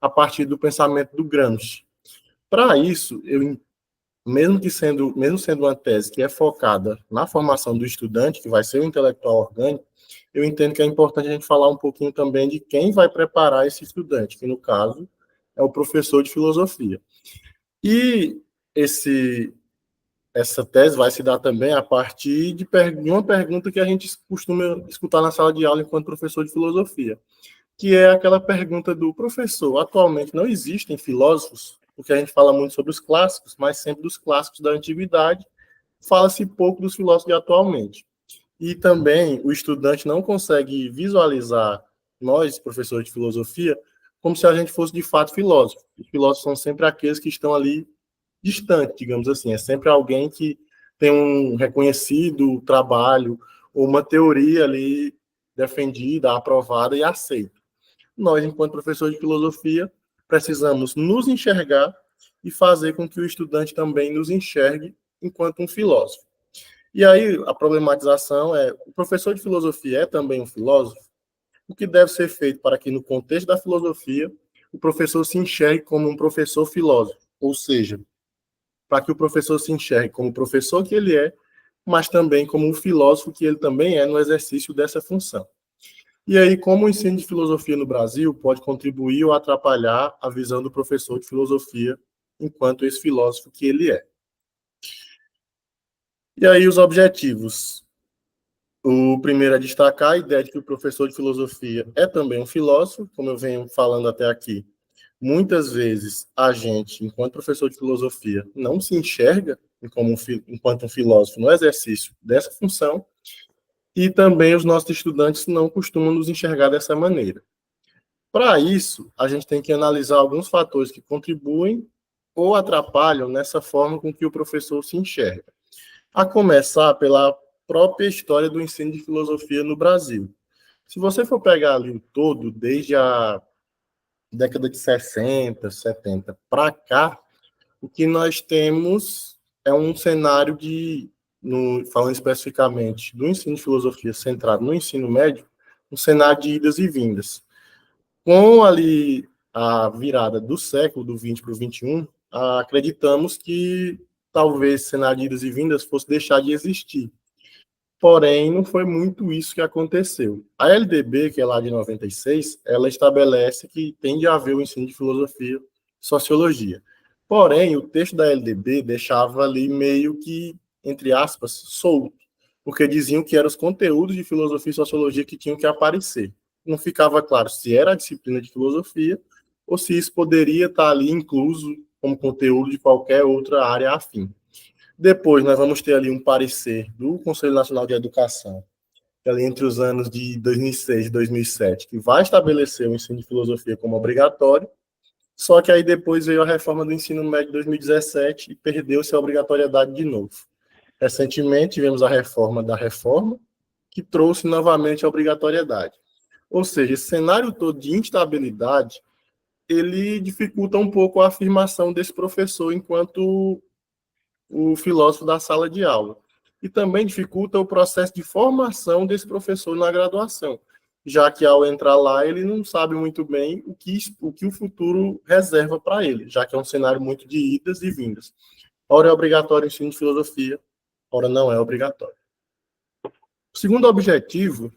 a partir do pensamento do Gramsci. Para isso, mesmo sendo uma tese que é focada na formação do estudante, que vai ser o intelectual orgânico, eu entendo que é importante a gente falar um pouquinho também de quem vai preparar esse estudante, que no caso é o professor de filosofia. E essa tese vai se dar também a partir de uma pergunta que a gente costuma escutar na sala de aula enquanto professor de filosofia, que é aquela pergunta do professor: atualmente não existem filósofos? Porque a gente fala muito sobre os clássicos, mas sempre dos clássicos da antiguidade, fala-se pouco dos filósofos de atualmente. E também o estudante não consegue visualizar nós, professores de filosofia, como se a gente fosse de fato filósofo. Os filósofos são sempre aqueles que estão ali distantes, digamos assim. É sempre alguém que tem um reconhecido trabalho ou uma teoria ali defendida, aprovada e aceita. Nós, enquanto professores de filosofia, precisamos nos enxergar e fazer com que o estudante também nos enxergue enquanto um filósofo. E aí a problematização é: o professor de filosofia é também um filósofo? o que deve ser feito para que, no contexto da filosofia, o professor se enxergue como um professor filósofo, ou seja, para que o professor se enxergue como o professor que ele é, mas também como um filósofo que ele também é no exercício dessa função. E aí, como o ensino de filosofia no Brasil pode contribuir ou atrapalhar a visão do professor de filosofia enquanto esse filósofo que ele é. E aí, os objetivos. O primeiro é destacar a ideia de que o professor de filosofia é também um filósofo, como eu venho falando até aqui. Muitas vezes, a gente, enquanto professor de filosofia, não se enxerga enquanto um filósofo no exercício dessa função, e também os nossos estudantes não costumam nos enxergar dessa maneira. Para isso, a gente tem que analisar alguns fatores que contribuem ou atrapalham nessa forma com que o professor se enxerga. A começar pela própria história do ensino de filosofia no Brasil. Se você for pegar ali o todo, desde a década de 60, 70 para cá, o que nós temos é um cenário falando especificamente do ensino de filosofia centrado no ensino médio, um cenário de idas e vindas. Com ali a virada do século, do 20 para o 21, acreditamos que talvez esse cenário de idas e vindas fosse deixar de existir. Porém, não foi muito isso que aconteceu. A LDB, que é lá de 96, ela estabelece que tem de haver o ensino de filosofia e sociologia. Porém, o texto da LDB deixava ali meio que, entre aspas, solto, porque diziam que eram os conteúdos de filosofia e sociologia que tinham que aparecer. Não ficava claro se era a disciplina de filosofia ou se isso poderia estar ali incluso como conteúdo de qualquer outra área afim. Depois, nós vamos ter ali um parecer do Conselho Nacional de Educação, ali entre os anos de 2006 e 2007, que vai estabelecer o ensino de filosofia como obrigatório, só que aí depois veio a reforma do ensino médio de 2017 e perdeu-se a obrigatoriedade de novo. Recentemente, tivemos a reforma da reforma, que trouxe novamente a obrigatoriedade. Ou seja, esse cenário todo de instabilidade, ele dificulta um pouco a afirmação desse professor enquanto o filósofo da sala de aula. E também dificulta o processo de formação desse professor na graduação, já que ao entrar lá ele não sabe muito bem o que o futuro reserva para ele, já que é um cenário muito de idas e vindas. Ora é obrigatório o ensino de filosofia, ora não é obrigatório. O segundo objetivo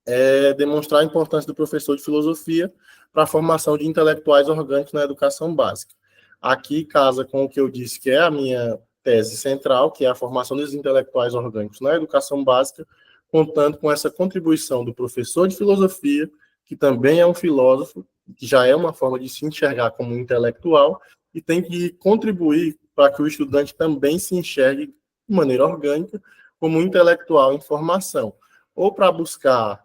é demonstrar a importância do professor de filosofia para a formação de intelectuais orgânicos na educação básica. Aqui casa com o que eu disse que é a minha tese central, que é a formação dos intelectuais orgânicos na educação básica, contando com essa contribuição do professor de filosofia, que também é um filósofo, que já é uma forma de se enxergar como um intelectual, e tem que contribuir para que o estudante também se enxergue de maneira orgânica como um intelectual em formação, ou para buscar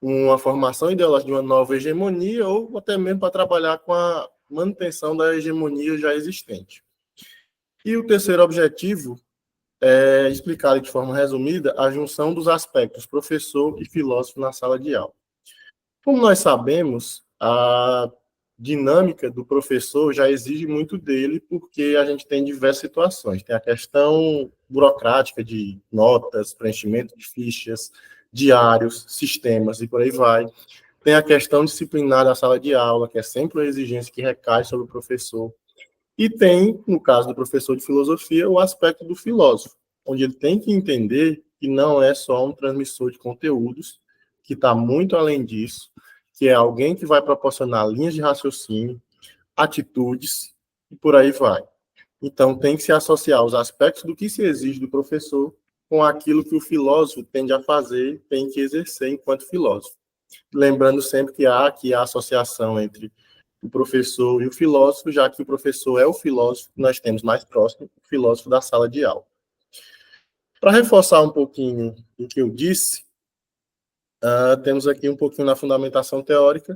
uma formação ideológica de uma nova hegemonia, ou até mesmo para trabalhar com a manutenção da hegemonia já existente. E o terceiro objetivo é explicar de forma resumida a junção dos aspectos professor e filósofo na sala de aula. Como nós sabemos, a dinâmica do professor já exige muito dele, porque a gente tem diversas situações. Tem a questão burocrática de notas, preenchimento de fichas, diários, sistemas e por aí vai. Tem a questão disciplinar da sala de aula, que é sempre uma exigência que recai sobre o professor. E tem, no caso do professor de filosofia, o aspecto do filósofo, onde ele tem que entender que não é só um transmissor de conteúdos, que está muito além disso, que é alguém que vai proporcionar linhas de raciocínio, atitudes, e por aí vai. Então, tem que se associar os aspectos do que se exige do professor com aquilo que o filósofo tende a fazer, tem que exercer enquanto filósofo. Lembrando sempre que há aqui a associação entre o professor e o filósofo, já que o professor é o filósofo que nós temos mais próximo, o filósofo da sala de aula. Para reforçar um pouquinho o que eu disse, temos aqui um pouquinho na fundamentação teórica.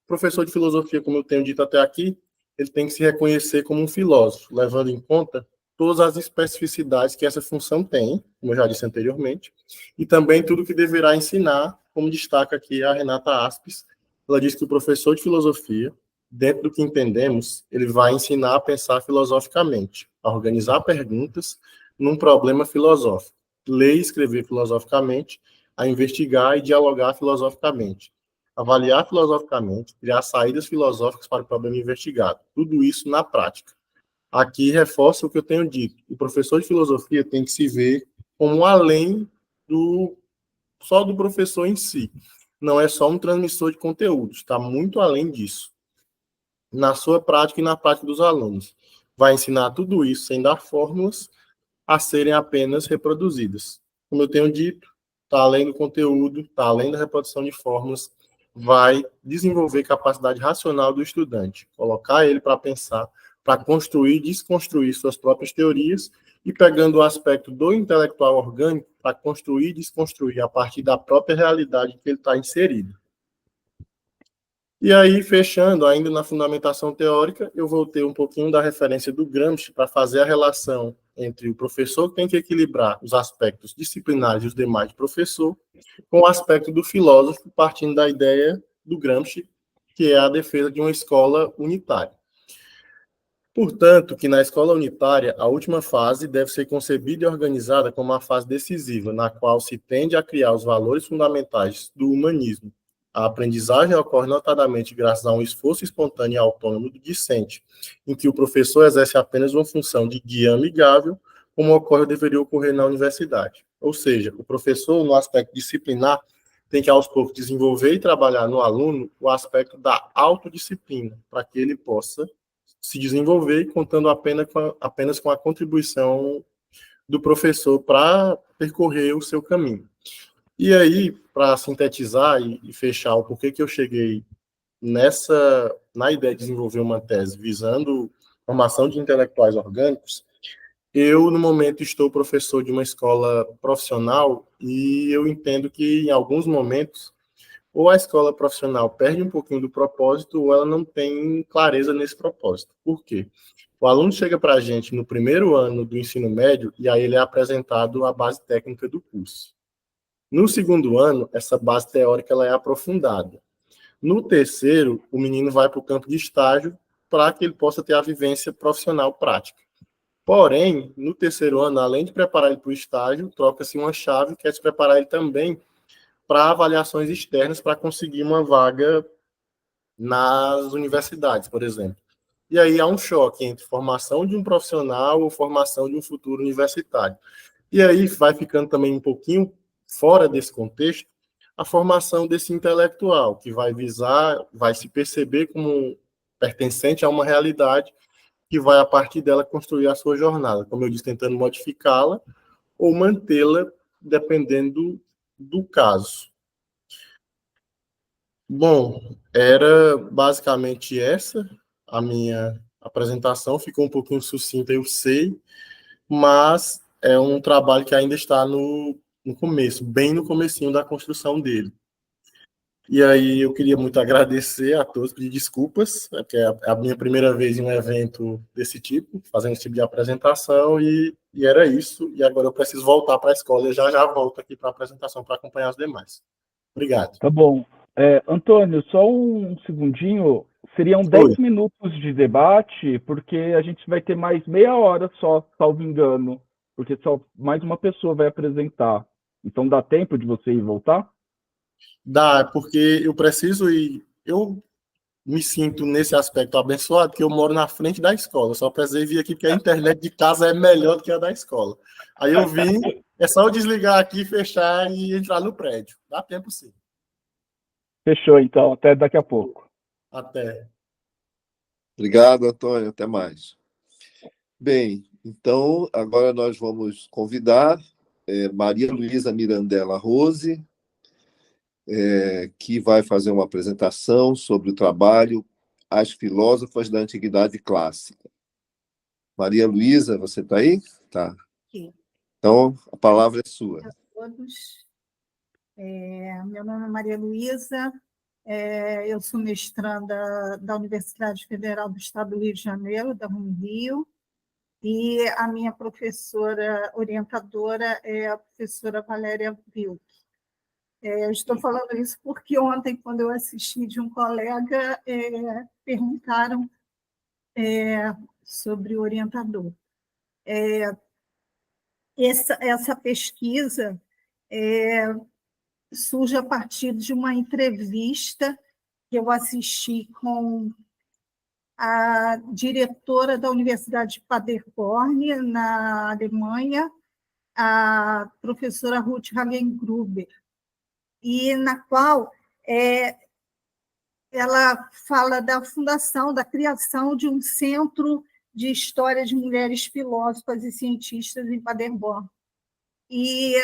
O professor de filosofia, como eu tenho dito até aqui, ele tem que se reconhecer como um filósofo, levando em conta todas as especificidades que essa função tem, como eu já disse anteriormente, e também tudo que deverá ensinar, como destaca aqui a Renata Aspes. Ela diz que o professor de filosofia, dentro do que entendemos, ele vai ensinar a pensar filosoficamente, a organizar perguntas num problema filosófico, ler e escrever filosoficamente, a investigar e dialogar filosoficamente, avaliar filosoficamente, criar saídas filosóficas para o problema investigado. Tudo isso na prática. Aqui reforça o que eu tenho dito. O professor de filosofia tem que se ver como além só do professor em si. Não é só um transmissor de conteúdos, está muito além disso. Na sua prática e na prática dos alunos. Vai ensinar tudo isso sem dar fórmulas a serem apenas reproduzidas. Como eu tenho dito, está além do conteúdo, está além da reprodução de fórmulas, vai desenvolver capacidade racional do estudante, colocar ele para pensar, para construir e desconstruir suas próprias teorias, e pegando o aspecto do intelectual orgânico para construir e desconstruir a partir da própria realidade que ele está inserido. E aí, fechando, ainda na fundamentação teórica, eu vou ter um pouquinho da referência do Gramsci para fazer a relação entre o professor, que tem que equilibrar os aspectos disciplinares e os demais de professor, com o aspecto do filósofo, partindo da ideia do Gramsci, que é a defesa de uma escola unitária. Portanto, que na escola unitária, a última fase deve ser concebida e organizada como uma fase decisiva, na qual se tende a criar os valores fundamentais do humanismo. A aprendizagem ocorre notadamente graças a um esforço espontâneo e autônomo do discente, em que o professor exerce apenas uma função de guia amigável, como ocorre ou deveria ocorrer na universidade. Ou seja, o professor, no aspecto disciplinar, tem que, aos poucos, desenvolver e trabalhar no aluno o aspecto da autodisciplina, para que ele possa se desenvolver, contando apenas com a contribuição do professor para percorrer o seu caminho. E aí, para sintetizar e fechar o porquê que eu cheguei na ideia de desenvolver uma tese visando formação de intelectuais orgânicos, eu, no momento, estou professor de uma escola profissional e eu entendo que, em alguns momentos, ou a escola profissional perde um pouquinho do propósito, ou ela não tem clareza nesse propósito. Por quê? O aluno chega para a gente no primeiro ano do ensino médio e aí ele é apresentado a base técnica do curso. No segundo ano, essa base teórica ela é aprofundada. No terceiro, o menino vai para o campo de estágio para que ele possa ter a vivência profissional prática. Porém, no terceiro ano, além de preparar ele para o estágio, troca-se uma chave que é se preparar ele também para avaliações externas para conseguir uma vaga nas universidades, por exemplo. E aí há um choque entre formação de um profissional ou formação de um futuro universitário. E aí vai ficando também um pouquinho fora desse contexto a formação desse intelectual, que vai vai se perceber como pertencente a uma realidade que vai, a partir dela, construir a sua jornada, como eu disse, tentando modificá-la ou mantê-la, dependendo do caso. Bom, era basicamente essa a minha apresentação, ficou um pouquinho sucinta, eu sei, mas é um trabalho que ainda está no começo, bem no comecinho da construção dele. E aí eu queria muito agradecer a todos, pedir desculpas, porque é a minha primeira vez em um evento desse tipo, fazendo esse tipo de apresentação, e era isso. E agora eu preciso voltar para a escola, eu já volto aqui para a apresentação para acompanhar os demais. Obrigado. Tá bom. Antônio, só um segundinho. Seriam Oi. 10 minutos de debate, porque a gente vai ter mais meia hora só, salvo engano, porque só mais uma pessoa vai apresentar. Então dá tempo de você ir e voltar? Dá, porque eu preciso ir. Eu me sinto nesse aspecto abençoado, que eu moro na frente da escola. Só precisei vir aqui porque a internet de casa é melhor do que a da escola. Aí eu vim, é só eu desligar aqui, fechar e entrar no prédio. Dá tempo sim. Fechou, então. Até daqui a pouco. Até. Obrigado, Antônio. Até mais. Bem, então, agora nós vamos convidar Maria Luísa Mirandella Rose, que vai fazer uma apresentação sobre o trabalho As Filósofas da Antiguidade Clássica. Maria Luísa, você está aí? Tá. Sim. Então, a palavra é sua. Olá a todos. Meu nome é Maria Luísa, eu sou mestranda da Universidade Federal do Estado do Rio de Janeiro, da Unirio, e a minha professora orientadora é a professora Valéria Wilk. Eu estou falando isso porque ontem, quando eu assisti de um colega, perguntaram sobre o orientador. Essa pesquisa surge a partir de uma entrevista que eu assisti com a diretora da Universidade de Paderborn, na Alemanha, a professora Ruth Hagengruber, e na qual ela fala da fundação, da criação de um centro de história de mulheres filósofas e cientistas em Paderborn. E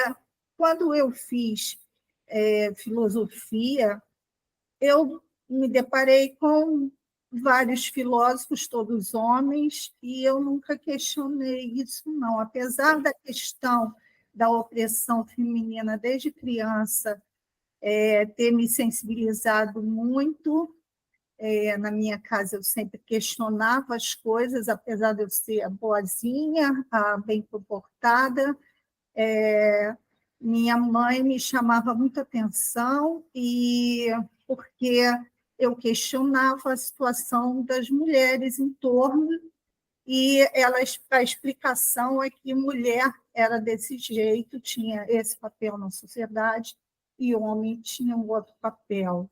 quando eu fiz filosofia, eu me deparei com vários filósofos, todos homens, e eu nunca questionei isso, não. Apesar da questão da opressão feminina desde criança ter me sensibilizado muito, na minha casa eu sempre questionava as coisas, apesar de eu ser a boazinha, a bem comportada, minha mãe me chamava muita atenção, e porque eu questionava a situação das mulheres em torno, e a explicação é que mulher era desse jeito, tinha esse papel na sociedade, e homem tinha um outro papel.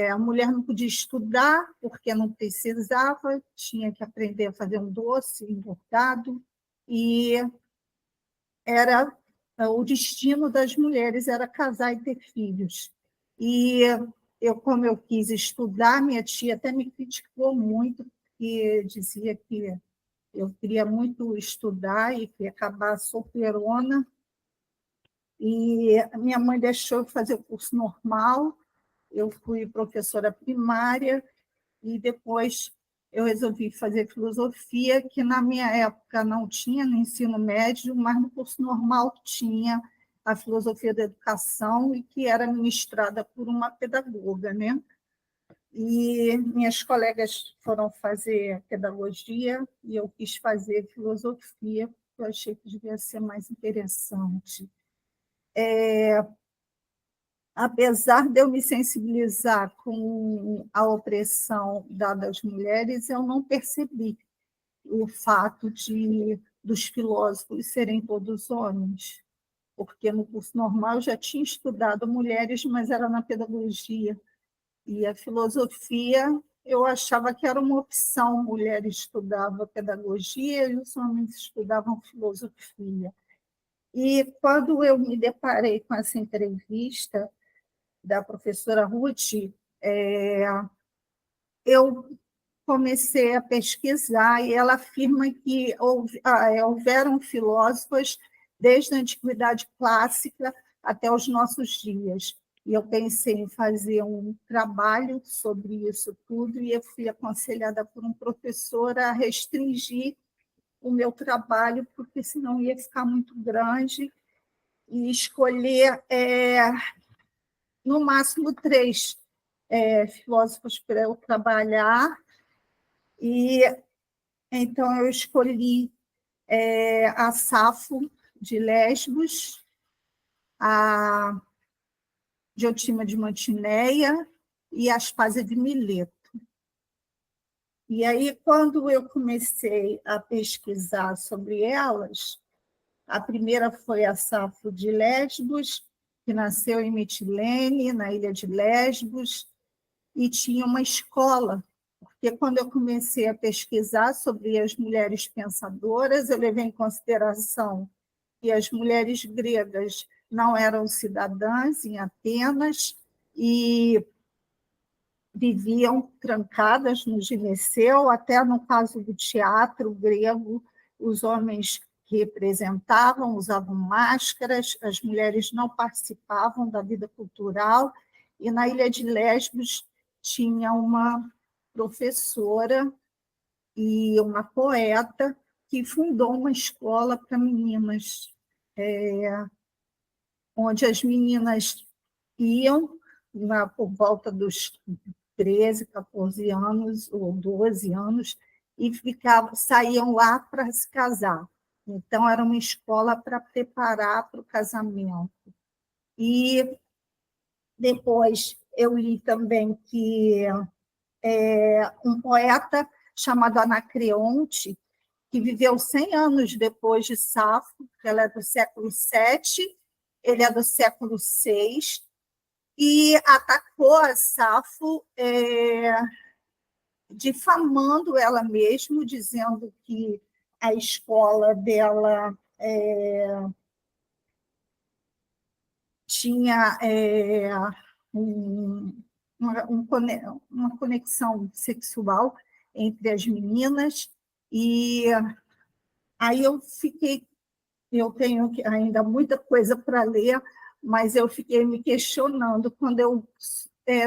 A mulher não podia estudar, porque não precisava, tinha que aprender a fazer um doce, um bordado, e o destino das mulheres era casar e ter filhos. E como eu quis estudar, minha tia até me criticou muito, porque dizia que eu queria muito estudar e que ia acabar solteirona. E a minha mãe deixou eu fazer o curso normal, eu fui professora primária, e depois eu resolvi fazer filosofia, que na minha época não tinha no ensino médio, mas no curso normal tinha a filosofia da educação, e que era ministrada por uma pedagoga, né? E minhas colegas foram fazer pedagogia, e eu quis fazer filosofia, porque eu achei que devia ser mais interessante. Apesar de eu me sensibilizar com a opressão dada às mulheres, eu não percebi o fato dos filósofos serem todos homens, porque no curso normal eu já tinha estudado mulheres, mas era na pedagogia. E a filosofia, eu achava que era uma opção, mulher estudava pedagogia e os homens estudavam filosofia. E quando eu me deparei com essa entrevista da professora Ruth, eu comecei a pesquisar, e ela afirma que houveram filósofos desde a antiguidade clássica até os nossos dias. E eu pensei em fazer um trabalho sobre isso tudo, e eu fui aconselhada por um professor a restringir o meu trabalho, porque senão ia ficar muito grande, e escolher no máximo 3 filósofos para eu trabalhar. E então eu escolhi a Safo de Lesbos, a Diotima de Mantineia e a Aspásia de Mileto. E aí, quando eu comecei a pesquisar sobre elas, a primeira foi a Safo de Lesbos, que nasceu em Mitilene, na ilha de Lesbos, e tinha uma escola, porque quando eu comecei a pesquisar sobre as mulheres pensadoras, eu levei em consideração que as mulheres gregas não eram cidadãs em Atenas e viviam trancadas no gineceu, até no caso do teatro grego, os homens que representavam usavam máscaras, as mulheres não participavam da vida cultural, e na ilha de Lesbos tinha uma professora e uma poeta que fundou uma escola para meninas, onde as meninas iam por volta dos 13, 14 anos ou 12 anos e saíam lá para se casar. Então, era uma escola para preparar para o casamento. E depois eu li também que um poeta chamado Anacreonte, que viveu 100 anos depois de Safo, que ela é do século VII, ele é do século VI, e atacou a Safo, difamando ela mesma, dizendo que a escola dela tinha uma conexão sexual entre as meninas, e aí eu tenho ainda muita coisa para ler, mas eu fiquei me questionando. Quando eu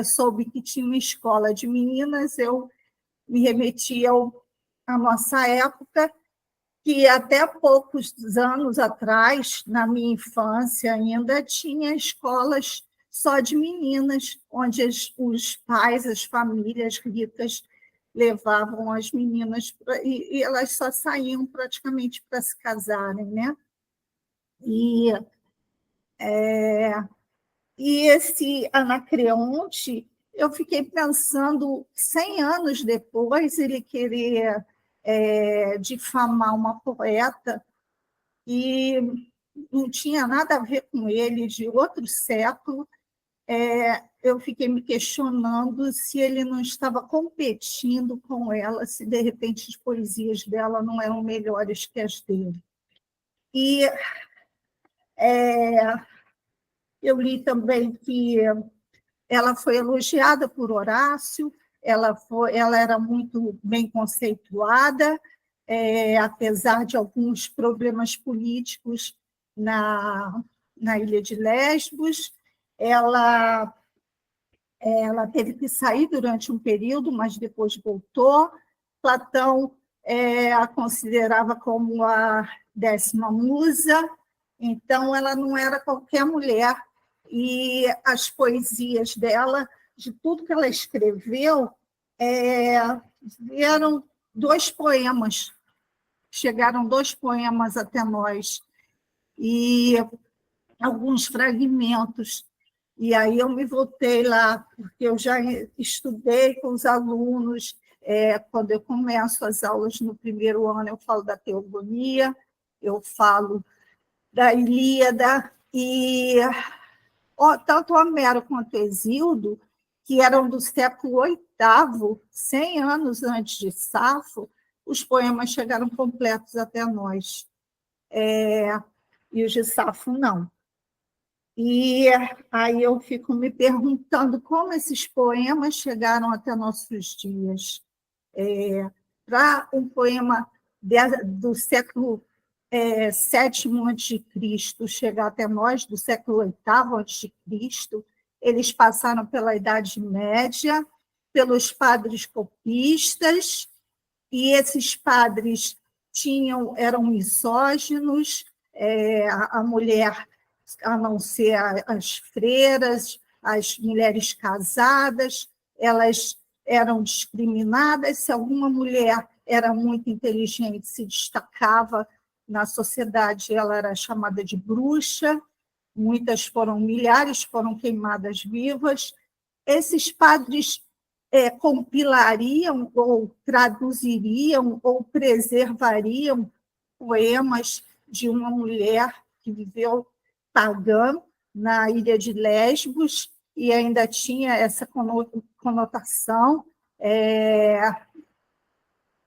soube que tinha uma escola de meninas, eu me remeti à nossa época, que até poucos anos atrás, na minha infância ainda, tinha escolas só de meninas, onde os pais, as famílias ricas, levavam as meninas e elas só saíam praticamente para se casarem, né? E esse Anacreonte, eu fiquei pensando, 100 anos depois, ele querer difamar uma poeta e não tinha nada a ver com ele, de outro século. Eu fiquei me questionando se ele não estava competindo com ela, se de repente as poesias dela não eram melhores que as dele. E eu li também que ela foi elogiada por Horácio, ela era muito bem conceituada, apesar de alguns problemas políticos na ilha de Lesbos. Ela teve que sair durante um período, mas depois voltou. Platão a considerava como a 10ª musa, então ela não era qualquer mulher. E as poesias dela, de tudo que ela escreveu, vieram 2 poemas, chegaram 2 poemas até nós, e alguns fragmentos. E aí eu me voltei lá, porque eu já estudei com os alunos. Quando eu começo as aulas no primeiro ano, eu falo da Teogonia, eu falo da Ilíada, e tanto Homero quanto Hesíodo, que eram do século VIII, 100 anos antes de Safo, os poemas chegaram completos até nós. E os de Safo não. E aí eu fico me perguntando como esses poemas chegaram até nossos dias. Para um poema do século VII a.C. chegar até nós, do século VIII a.C., eles passaram pela Idade Média, pelos padres copistas, e esses padres eram misóginos, a mulher, a não ser as freiras, as mulheres casadas, elas eram discriminadas. Se alguma mulher era muito inteligente, se destacava na sociedade, ela era chamada de bruxa. Milhares foram queimadas vivas. Esses padres compilariam ou traduziriam ou preservariam poemas de uma mulher que viveu pagã na ilha de Lesbos, e ainda tinha essa conotação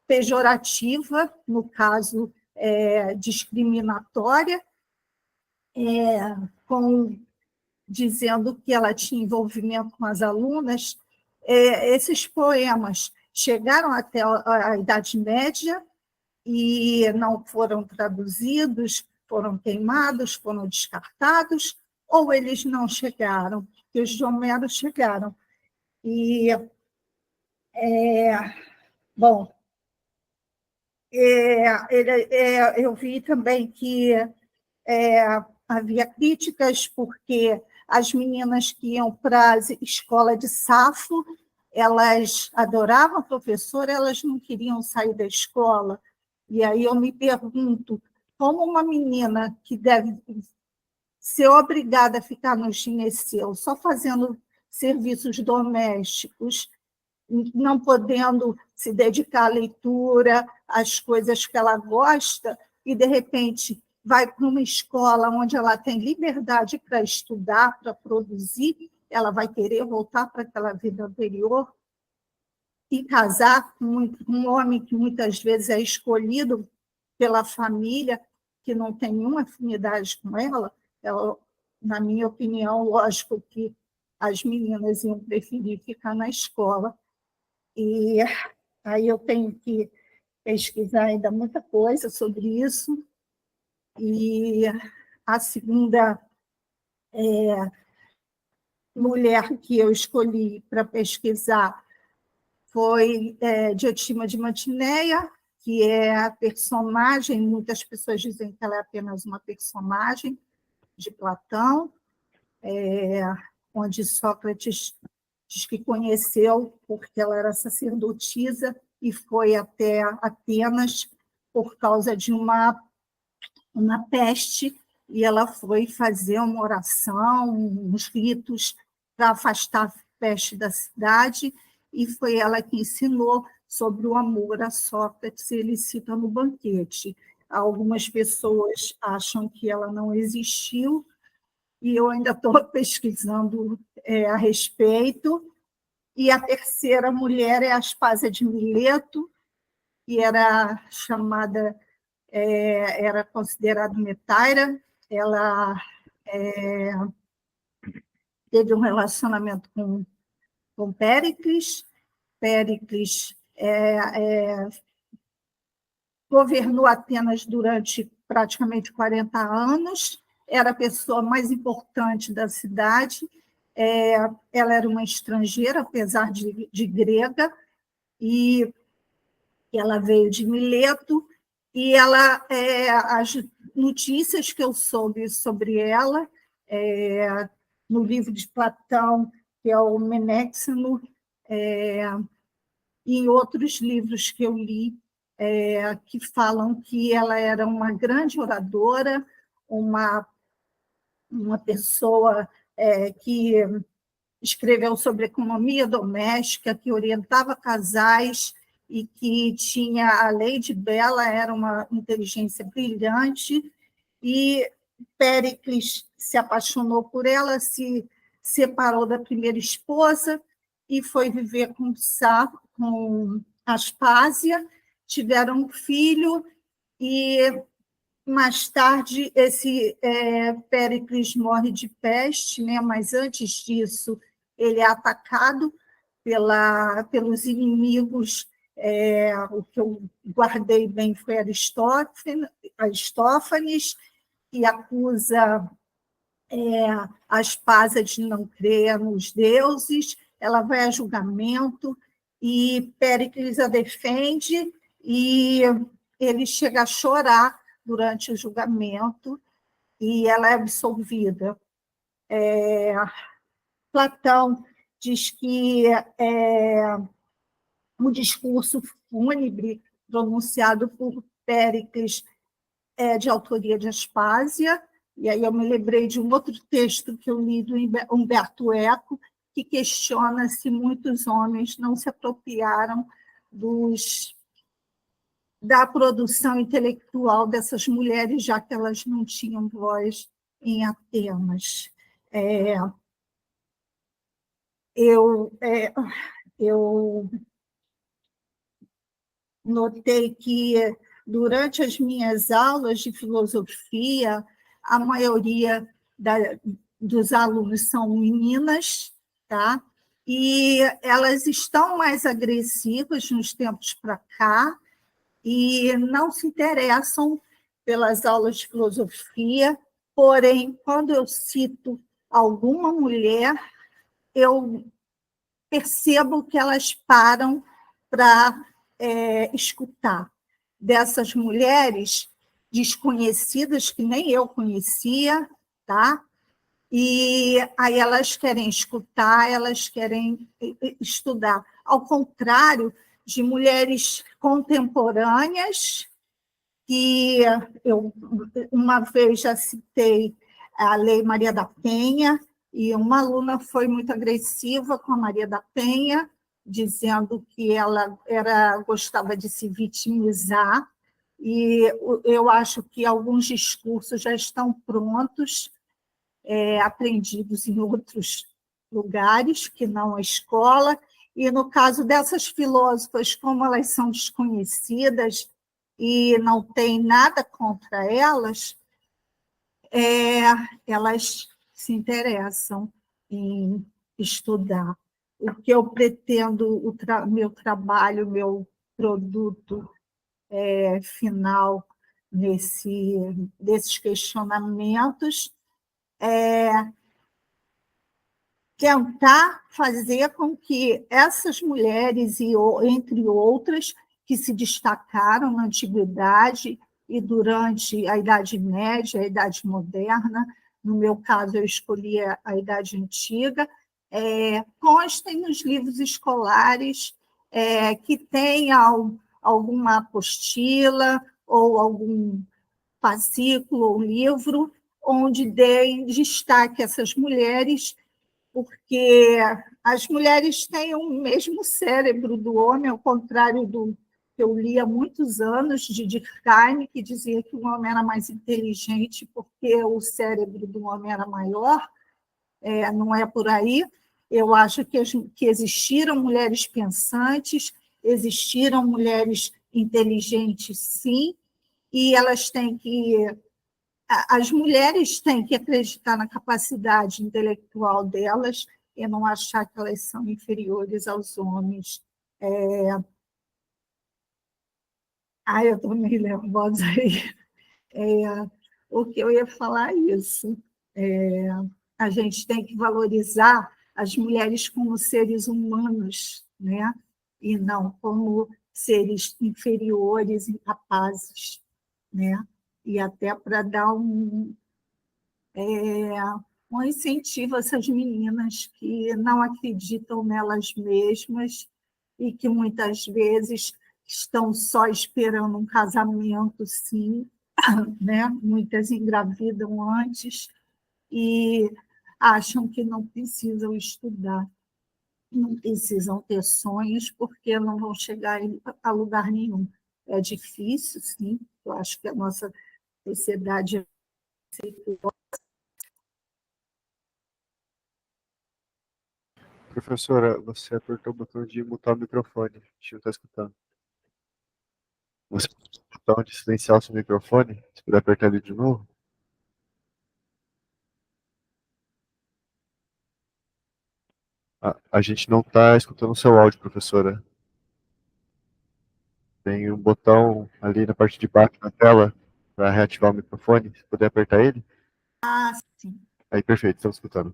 pejorativa, no caso, discriminatória, dizendo que ela tinha envolvimento com as alunas. Esses poemas chegaram até a Idade Média e não foram traduzidos, foram queimados, foram descartados, ou eles não chegaram, porque os de Homero chegaram. E, bom, eu vi também que havia críticas porque as meninas que iam para a escola de Safo, elas adoravam a professora, elas não queriam sair da escola. E aí eu me pergunto, como uma menina que deve ser obrigada a ficar no gineceu só fazendo serviços domésticos, não podendo se dedicar à leitura, às coisas que ela gosta, e, de repente, vai para uma escola onde ela tem liberdade para estudar, para produzir, ela vai querer voltar para aquela vida anterior e casar com um homem que muitas vezes é escolhido pela família, que não tem nenhuma afinidade com ela. Na minha opinião, lógico que as meninas iam preferir ficar na escola. E aí eu tenho que pesquisar ainda muita coisa sobre isso. E a segunda mulher que eu escolhi para pesquisar foi Diotima de Mantineia, que é a personagem, muitas pessoas dizem que ela é apenas uma personagem de Platão, onde Sócrates diz que conheceu porque ela era sacerdotisa e foi até Atenas por causa de uma peste, e ela foi fazer uma oração, uns ritos para afastar a peste da cidade, e foi ela que ensinou sobre o amor a Sócrates, ele cita no banquete. Algumas pessoas acham que ela não existiu, e eu ainda estou pesquisando a respeito. E a terceira mulher é Aspásia de Mileto, que era chamada, era considerada metaira. Ela teve um relacionamento com Péricles. Péricles governou Atenas durante praticamente 40 anos, era a pessoa mais importante da cidade. Ela era uma estrangeira, apesar de grega, e ela veio de Mileto, e as notícias que eu soube sobre ela, no livro de Platão, que é o Menexeno, e em outros livros que eu li, que falam que ela era uma grande oradora, uma pessoa que escreveu sobre economia doméstica, que orientava casais e que tinha a lei de Bela, era uma inteligência brilhante, e Péricles se apaixonou por ela, se separou da primeira esposa e foi viver com Aspásia, tiveram um filho, e mais tarde esse Péricles morre de peste, né? Mas antes disso ele é atacado pelos inimigos. O que eu guardei bem foi Aristófanes, que acusa Aspásia de não crer nos deuses. Ela vai a julgamento e Péricles a defende, e ele chega a chorar durante o julgamento, e ela é absolvida. Platão diz que um discurso fúnebre pronunciado por Péricles é de autoria de Aspásia, e aí eu me lembrei de um outro texto que eu li do Humberto Eco, que questiona se muitos homens não se apropriaram da produção intelectual dessas mulheres, já que elas não tinham voz em Atenas. Eu notei que, durante as minhas aulas de filosofia, a maioria dos alunos são meninas, tá? E elas estão mais agressivas nos tempos para cá e não se interessam pelas aulas de filosofia, porém, quando eu cito alguma mulher, eu percebo que elas param para escutar. Dessas mulheres desconhecidas, que nem eu conhecia, tá? E aí elas querem escutar, elas querem estudar. Ao contrário de mulheres contemporâneas, que eu uma vez já citei a Lei Maria da Penha, e uma aluna foi muito agressiva com a Maria da Penha, dizendo que ela gostava de se vitimizar, e eu acho que alguns discursos já estão prontos, aprendidos em outros lugares, que não a escola, e no caso dessas filósofas, como elas são desconhecidas e não tem nada contra elas, elas se interessam em estudar. O que eu pretendo, meu trabalho, meu produto final desses questionamentos tentar fazer com que essas mulheres, entre outras, que se destacaram na antiguidade e durante a Idade Média, a Idade Moderna, no meu caso, eu escolhi a Idade Antiga, constem nos livros escolares, que tenham alguma apostila ou algum fascículo ou livro onde deem destaque a essas mulheres, porque as mulheres têm o mesmo cérebro do homem, ao contrário do que eu li há muitos anos, de Durkheim, que dizia que o homem era mais inteligente porque o cérebro do homem era maior. Não é por aí. Eu acho que existiram mulheres pensantes, existiram mulheres inteligentes, sim, e as mulheres têm que acreditar na capacidade intelectual delas e não achar que elas são inferiores aos homens. Eu estou meio nervosa aí. O que eu ia falar é isso. A gente tem que valorizar as mulheres como seres humanos, né? E não como seres inferiores, incapazes, né? E até para dar um incentivo a essas meninas que não acreditam nelas mesmas e que muitas vezes estão só esperando um casamento, sim, né? Muitas engravidam antes e acham que não precisam estudar, não precisam ter sonhos, porque não vão chegar a lugar nenhum. É difícil, sim, eu acho que a nossa sociedade Professora, você apertou o botão de mutar o microfone. A gente não está escutando. Você apertou o botão de silenciar o seu microfone? Se puder apertar ele de novo. A gente não está escutando o seu áudio, professora. Tem um botão ali na parte de baixo da tela para reativar o microfone. Se puder apertar ele. sim. Aí, perfeito, estamos escutando.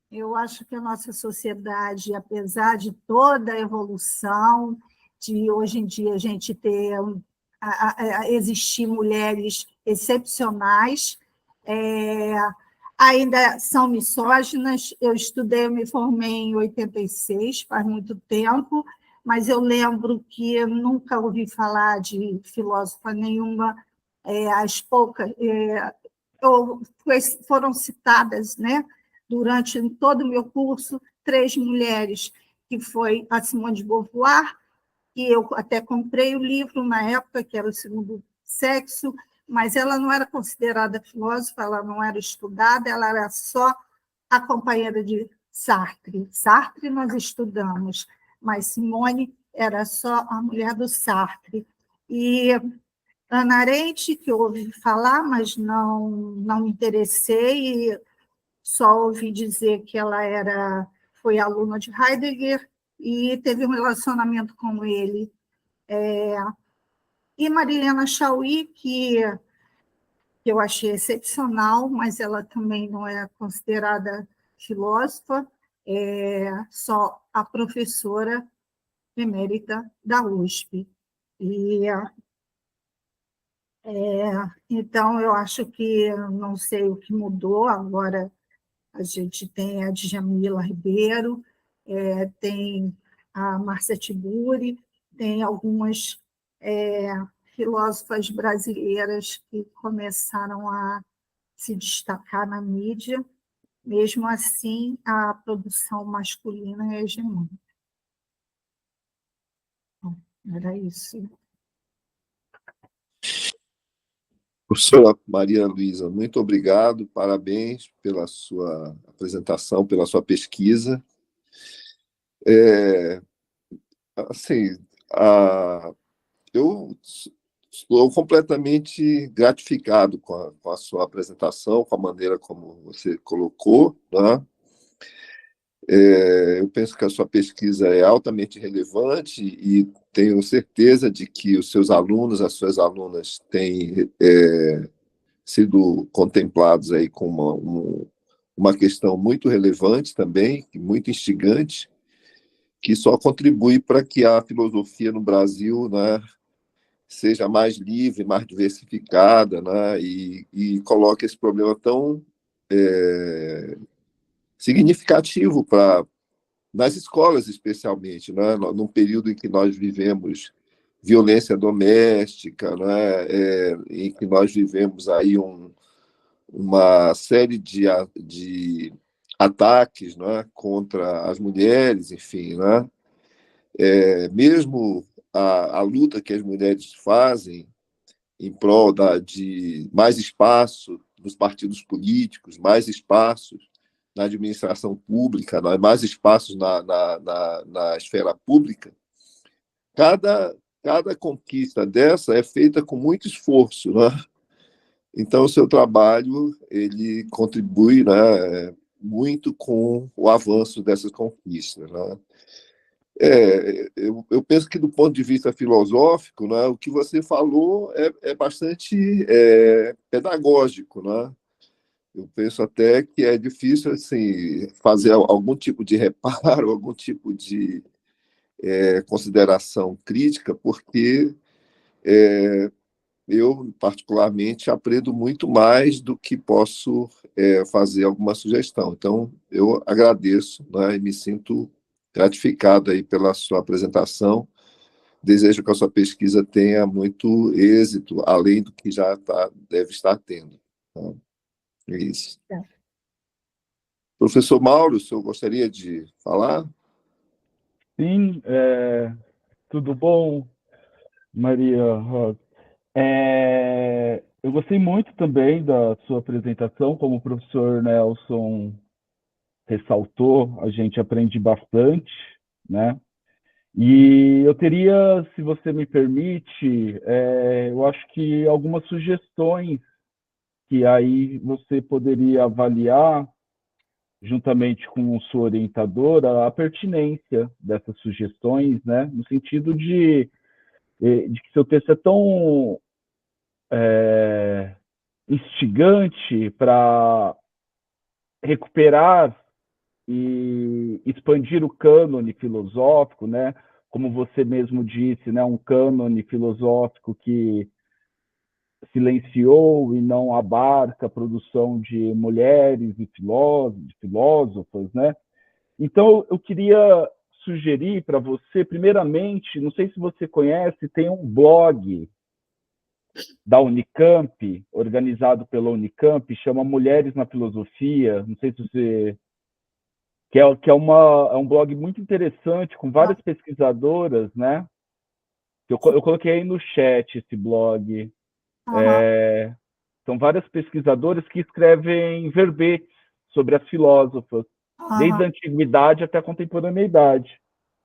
Eu acho que a nossa sociedade, apesar de toda a evolução, de hoje em dia a gente ter existir mulheres excepcionais, ainda são misóginas. Eu estudei, eu me formei em 86, faz muito tempo, mas eu lembro que eu nunca ouvi falar de filósofa nenhuma, as poucas foram citadas, né? Durante todo o meu curso, 3 mulheres, que foi a Simone de Beauvoir, que eu até comprei o livro na época, que era O Segundo Sexo, mas ela não era considerada filósofa, ela não era estudada, ela era só a companheira de Sartre. Sartre nós estudamos, mas Simone era só a mulher do Sartre. E Hannah Arendt, que eu ouvi falar, mas não me interessei, e só ouvi dizer que ela foi aluna de Heidegger e teve um relacionamento com ele. E Marilena Chauí, que eu achei excepcional, mas ela também não é considerada filósofa, só a professora emérita da USP. Então, eu acho que, não sei o que mudou, agora a gente tem a Djamila Ribeiro, tem a Márcia Tiburi, tem algumas filósofas brasileiras que começaram a se destacar na mídia. Mesmo assim, a produção masculina é hegemônica. Bom, era isso. Professora Maria Luísa, muito obrigado, parabéns pela sua apresentação, pela sua pesquisa. É, assim, eu estou completamente gratificado com a sua apresentação, com a maneira como você colocou, né? Eu penso que a sua pesquisa é altamente relevante e tenho certeza de que os seus alunos, as suas alunas têm sido contemplados aí com uma questão muito relevante também, muito instigante, que só contribui para que a filosofia no Brasil, né, seja mais livre, mais diversificada, né, e coloque esse problema tão significativo nas escolas, especialmente, né, num período em que nós vivemos violência doméstica, né, em que nós vivemos aí uma série de ataques, né, contra as mulheres, enfim, né, mesmo a luta que as mulheres fazem em prol de mais espaço nos partidos políticos, mais espaços na administração pública, mais espaços na esfera pública, cada conquista dessa é feita com muito esforço, né? Então, o seu trabalho ele contribui, né, muito com o avanço dessas conquistas, né? Eu penso que, do ponto de vista filosófico, né, o que você falou é bastante pedagógico, né? Eu penso até que é difícil assim, fazer algum tipo de reparo, algum tipo de consideração crítica, porque eu, particularmente, aprendo muito mais do que posso fazer alguma sugestão. Então, eu agradeço, né, e me sinto gratificado aí pela sua apresentação. Desejo que a sua pesquisa tenha muito êxito, além do que já deve estar tendo. Então, é isso. Professor Mauro, o senhor gostaria de falar? Sim, tudo bom, Maria Rosa? Eu gostei muito também da sua apresentação, como o professor Nelson ressaltou, a gente aprende bastante, né? E eu teria, se você me permite, eu acho que algumas sugestões que aí você poderia avaliar, juntamente com sua orientadora, a pertinência dessas sugestões, né? No sentido de que seu texto é tão instigante para recuperar e expandir o cânone filosófico, né? Como você mesmo disse, né? Um cânone filosófico que silenciou e não abarca a produção de mulheres e filósofas, né? Então, eu queria sugerir para você, primeiramente, não sei se você conhece, tem um blog da Unicamp, organizado pela Unicamp, chama Mulheres na Filosofia. Não sei se você. É um blog muito interessante, com várias pesquisadoras, né? Eu coloquei aí no chat esse blog. São várias pesquisadoras que escrevem verbetes sobre as filósofas, desde a antiguidade até a contemporaneidade.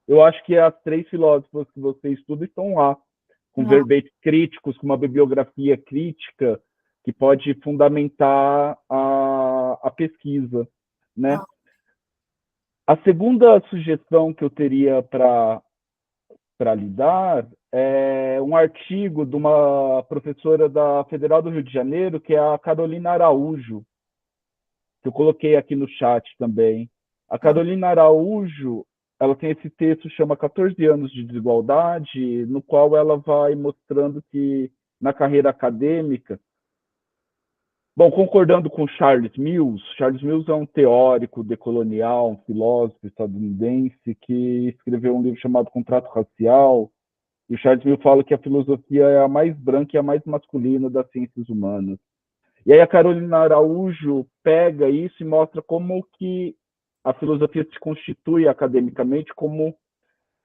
Eu acho que as 3 filósofas que você estuda estão lá, com verbetes críticos, com uma bibliografia crítica que pode fundamentar a pesquisa, né? A segunda sugestão que eu teria para lhe dar é um artigo de uma professora da Federal do Rio de Janeiro, que é a Carolina Araújo, que eu coloquei aqui no chat também. A Carolina Araújo, ela tem esse texto que chama 14 anos de desigualdade, no qual ela vai mostrando que na carreira acadêmica, bom, concordando com Charles Mills é um teórico decolonial, um filósofo estadunidense que escreveu um livro chamado Contrato Racial, e o Charles Mills fala que a filosofia é a mais branca e a mais masculina das ciências humanas. E aí a Carolina Araújo pega isso e mostra como que a filosofia se constitui academicamente como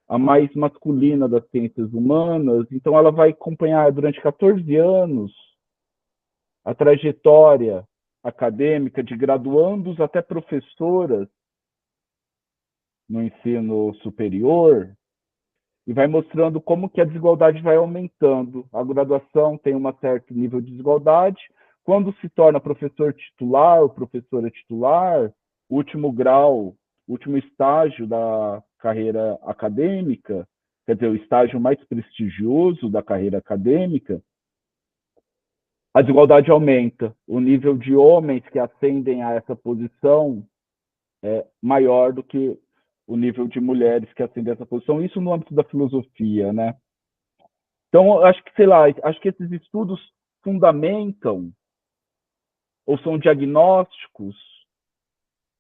a mais masculina das ciências humanas. Então ela vai acompanhar durante 14 anos a trajetória acadêmica de graduandos até professoras no ensino superior, e vai mostrando como que a desigualdade vai aumentando. A graduação tem um certo nível de desigualdade. Quando se torna professor titular ou professora titular, o último grau, o último estágio da carreira acadêmica, quer dizer, o estágio mais prestigioso da carreira acadêmica, a desigualdade aumenta. O nível de homens que ascendem a essa posição é maior do que o nível de mulheres que ascendem a essa posição, isso no âmbito da filosofia, né? Então, acho que, sei lá, acho que esses estudos fundamentam ou são diagnósticos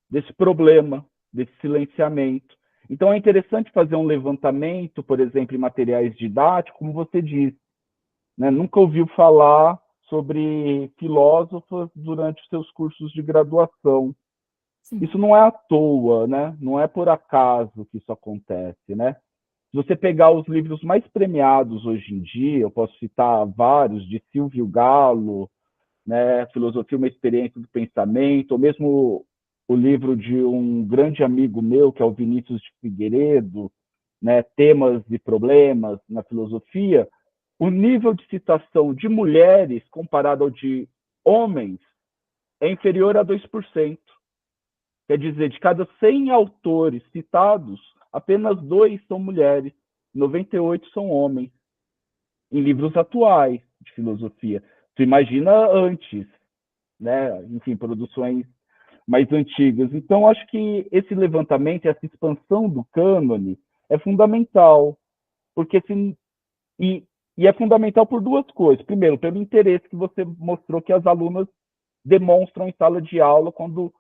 desse problema, desse silenciamento. Então, é interessante fazer um levantamento, por exemplo, em materiais didáticos, como você disse, né? Nunca ouviu falar sobre filósofos durante os seus cursos de graduação. Sim. Isso não é à toa, né? Não é por acaso que isso acontece, né? Se você pegar os livros mais premiados hoje em dia, eu posso citar vários, de Silvio Galo, né? Filosofia, uma experiência do pensamento, ou mesmo o livro de um grande amigo meu, que é o Vinícius de Figueiredo, né? Temas e problemas na filosofia, o nível de citação de mulheres comparado ao de homens é inferior a 2%. Quer dizer, de cada 100 autores citados, apenas 2 são mulheres, 98 são homens, em livros atuais de filosofia. Tu imagina antes, né? Enfim, produções mais antigas. Então, acho que esse levantamento, essa expansão do cânone é fundamental, porque e é fundamental por duas coisas. Primeiro, pelo interesse que você mostrou que as alunas demonstram em sala de aula quando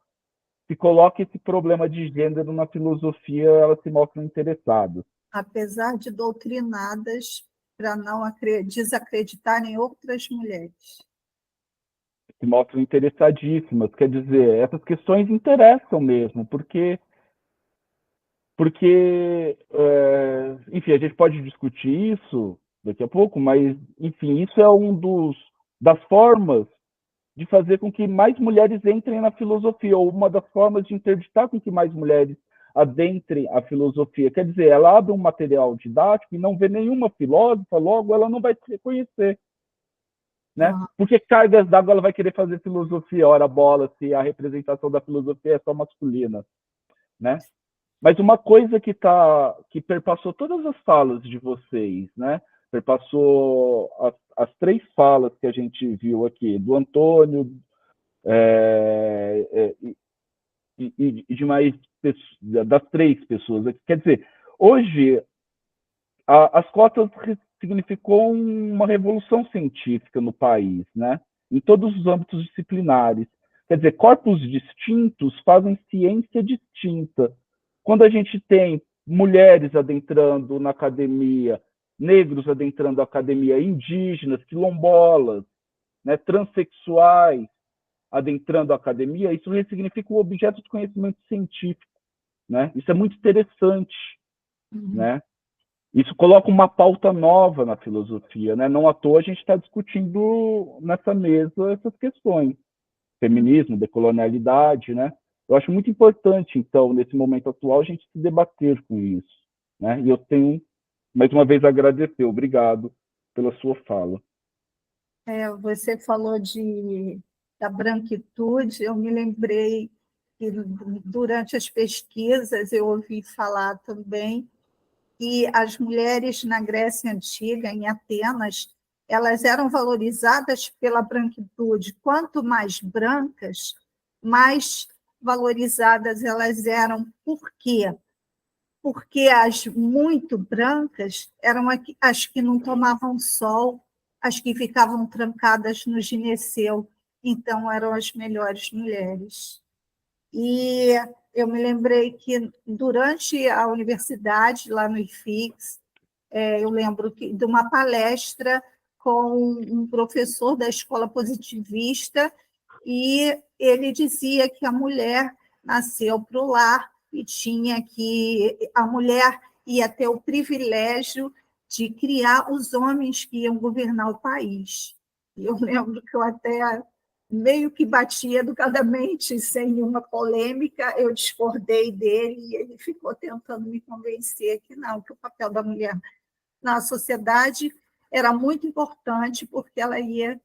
se coloca esse problema de gênero na filosofia, elas se mostram interessadas. Apesar de doutrinadas para não desacreditarem outras mulheres. Se mostram interessadíssimas. Quer dizer, essas questões interessam mesmo, porque enfim, a gente pode discutir isso daqui a pouco, mas, enfim, isso é das formas de fazer com que mais mulheres entrem na filosofia, ou uma das formas de interditar com que mais mulheres adentrem a filosofia. Quer dizer, ela abre um material didático e não vê nenhuma filósofa, logo ela não vai se reconhecer. Né? Porque cargas d'água ela vai querer fazer filosofia, ora bola, se a representação da filosofia é só masculina. Né? Mas uma coisa que perpassou todas as falas de vocês, né? Perpassou as 3 falas que a gente viu aqui, do Antônio e de mais das 3 pessoas aqui. Quer dizer, hoje as cotas significou uma revolução científica no país, né? Em todos os âmbitos disciplinares. Quer dizer, corpos distintos fazem ciência distinta. Quando a gente tem mulheres adentrando na academia, negros adentrando a academia, indígenas, quilombolas, né, transexuais adentrando a academia, isso ressignifica o objeto de conhecimento científico. Né? Isso é muito interessante. Né? Isso coloca uma pauta nova na filosofia. Né? Não à toa a gente está discutindo nessa mesa essas questões. Feminismo, decolonialidade, né? Eu acho muito importante, então, nesse momento atual, a gente se debater com isso. Né? E eu tenho, mais uma vez, a agradecer. Obrigado pela sua fala. Você falou da branquitude, eu me lembrei que, durante as pesquisas, eu ouvi falar também que as mulheres na Grécia Antiga, em Atenas, elas eram valorizadas pela branquitude. Quanto mais brancas, mais valorizadas elas eram. Por quê? Porque as muito brancas eram as que não tomavam sol, as que ficavam trancadas no gineceu, então eram as melhores mulheres. E eu me lembrei que, durante a universidade, lá no IFIX, eu lembro de uma palestra com um professor da escola positivista, e ele dizia que a mulher nasceu para o lar e a mulher ia ter o privilégio de criar os homens que iam governar o país. E eu lembro que eu até meio que batia educadamente, sem nenhuma polêmica. Eu discordei dele e ele ficou tentando me convencer que não, que o papel da mulher na sociedade era muito importante, porque ela ia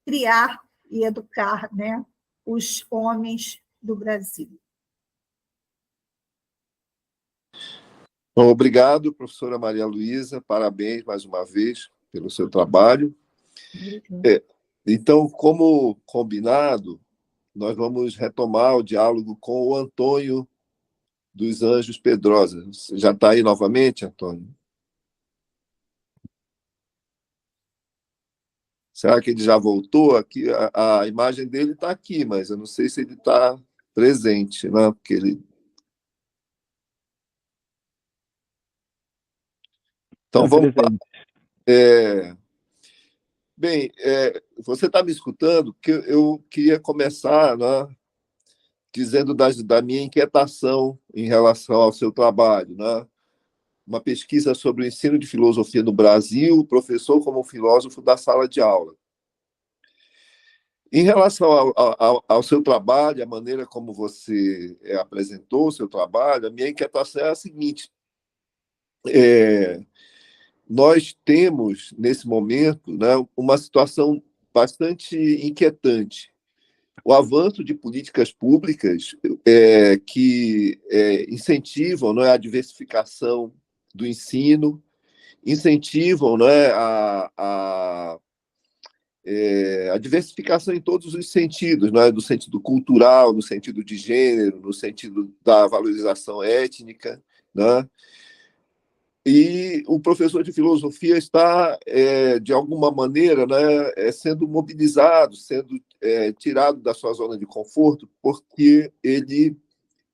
criar e educar, né, os homens do Brasil. Bom, obrigado, professora Maria Luísa, parabéns mais uma vez pelo seu trabalho. Então, como combinado, nós vamos retomar o diálogo com o Antônio dos Anjos Pedrosa. Você já está aí novamente, Antônio? Será que ele já voltou? Aqui, a imagem dele está aqui, mas eu não sei se ele está presente, né? Porque ele... Então, vamos lá. Bem, você está me escutando? Porque eu queria começar, né, dizendo da minha inquietação em relação ao seu trabalho, né? Uma pesquisa sobre o ensino de filosofia no Brasil, o professor como filósofo da sala de aula. Em relação ao seu trabalho, a maneira como você apresentou o seu trabalho, a minha inquietação é a seguinte: nós temos, nesse momento, né, uma situação bastante inquietante. O avanço de políticas públicas que incentivam, não é, a diversificação do ensino, incentivam, não é, a diversificação em todos os sentidos, não é, no sentido cultural, no sentido de gênero, no sentido da valorização étnica, né? E o professor de filosofia está, de alguma maneira, né, sendo mobilizado, sendo tirado da sua zona de conforto, porque ele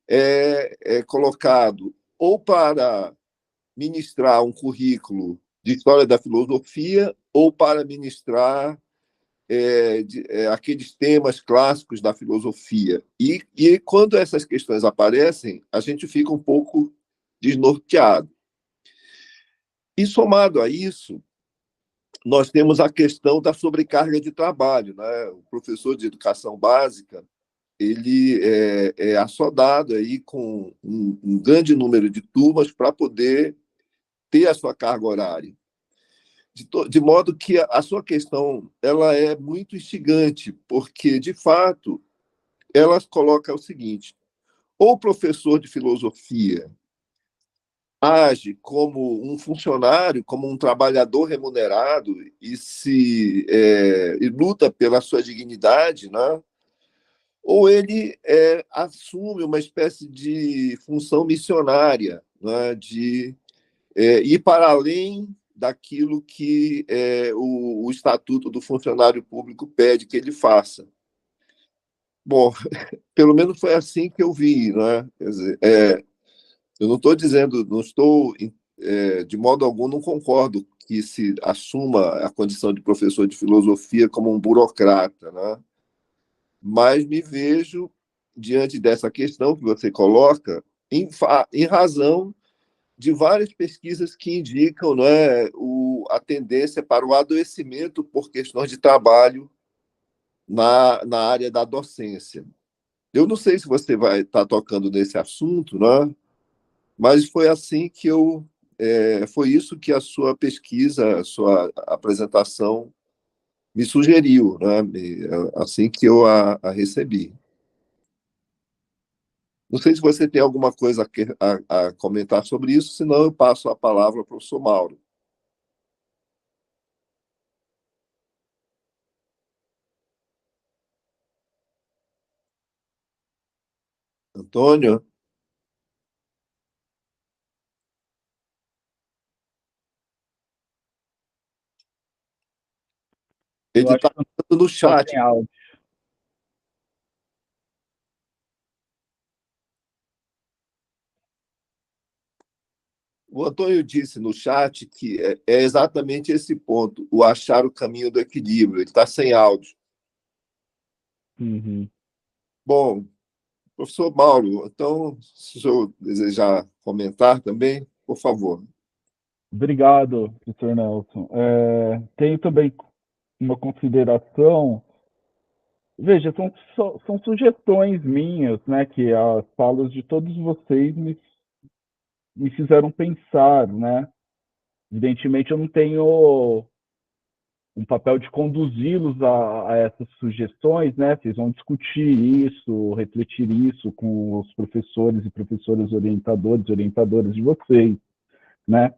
é colocado ou para ministrar um currículo de história da filosofia ou para ministrar aqueles temas clássicos da filosofia. E quando essas questões aparecem, a gente fica um pouco desnorteado. E, somado a isso, nós temos a questão da sobrecarga de trabalho, né? O professor de educação básica, ele é assodado aí com um grande número de turmas para poder ter a sua carga horária. De modo que a sua questão ela é muito instigante, porque, de fato, ela coloca o seguinte: ou o professor de filosofia age como um funcionário, como um trabalhador remunerado e luta pela sua dignidade, né? Ou ele assume uma espécie de função missionária, né? De ir para além daquilo que o Estatuto do Funcionário Público pede que ele faça. Bom, pelo menos foi assim que eu vi, né? Quer dizer, eu não estou dizendo, não estou, de modo algum, não concordo que se assuma a condição de professor de filosofia como um burocrata, né? Mas me vejo diante dessa questão que você coloca, em razão de várias pesquisas que indicam, não é, a tendência para o adoecimento por questões de trabalho na área da docência. Eu não sei se você vai estar tocando nesse assunto, né? Mas foi assim que foi isso que a sua pesquisa, a sua apresentação me sugeriu, né? Assim que eu a recebi. Não sei se você tem alguma coisa a comentar sobre isso, senão eu passo a palavra para o professor Mauro. Antônio? Eu Ele acho está que no não chat. tem áudio. O Antônio disse no chat que é exatamente esse ponto, o achar o caminho do equilíbrio. Ele está sem áudio. Uhum. Bom, professor Mauro, então, se o senhor desejar comentar também, por favor. Obrigado, professor Nelson. Tenho também uma consideração Veja, são sugestões minhas, né, que as falas de todos vocês me fizeram pensar, né? Evidentemente, eu não tenho um papel de conduzi-los a essas sugestões, né? Vocês vão discutir isso, refletir isso com os professores e professoras orientadores, orientadoras de vocês, né?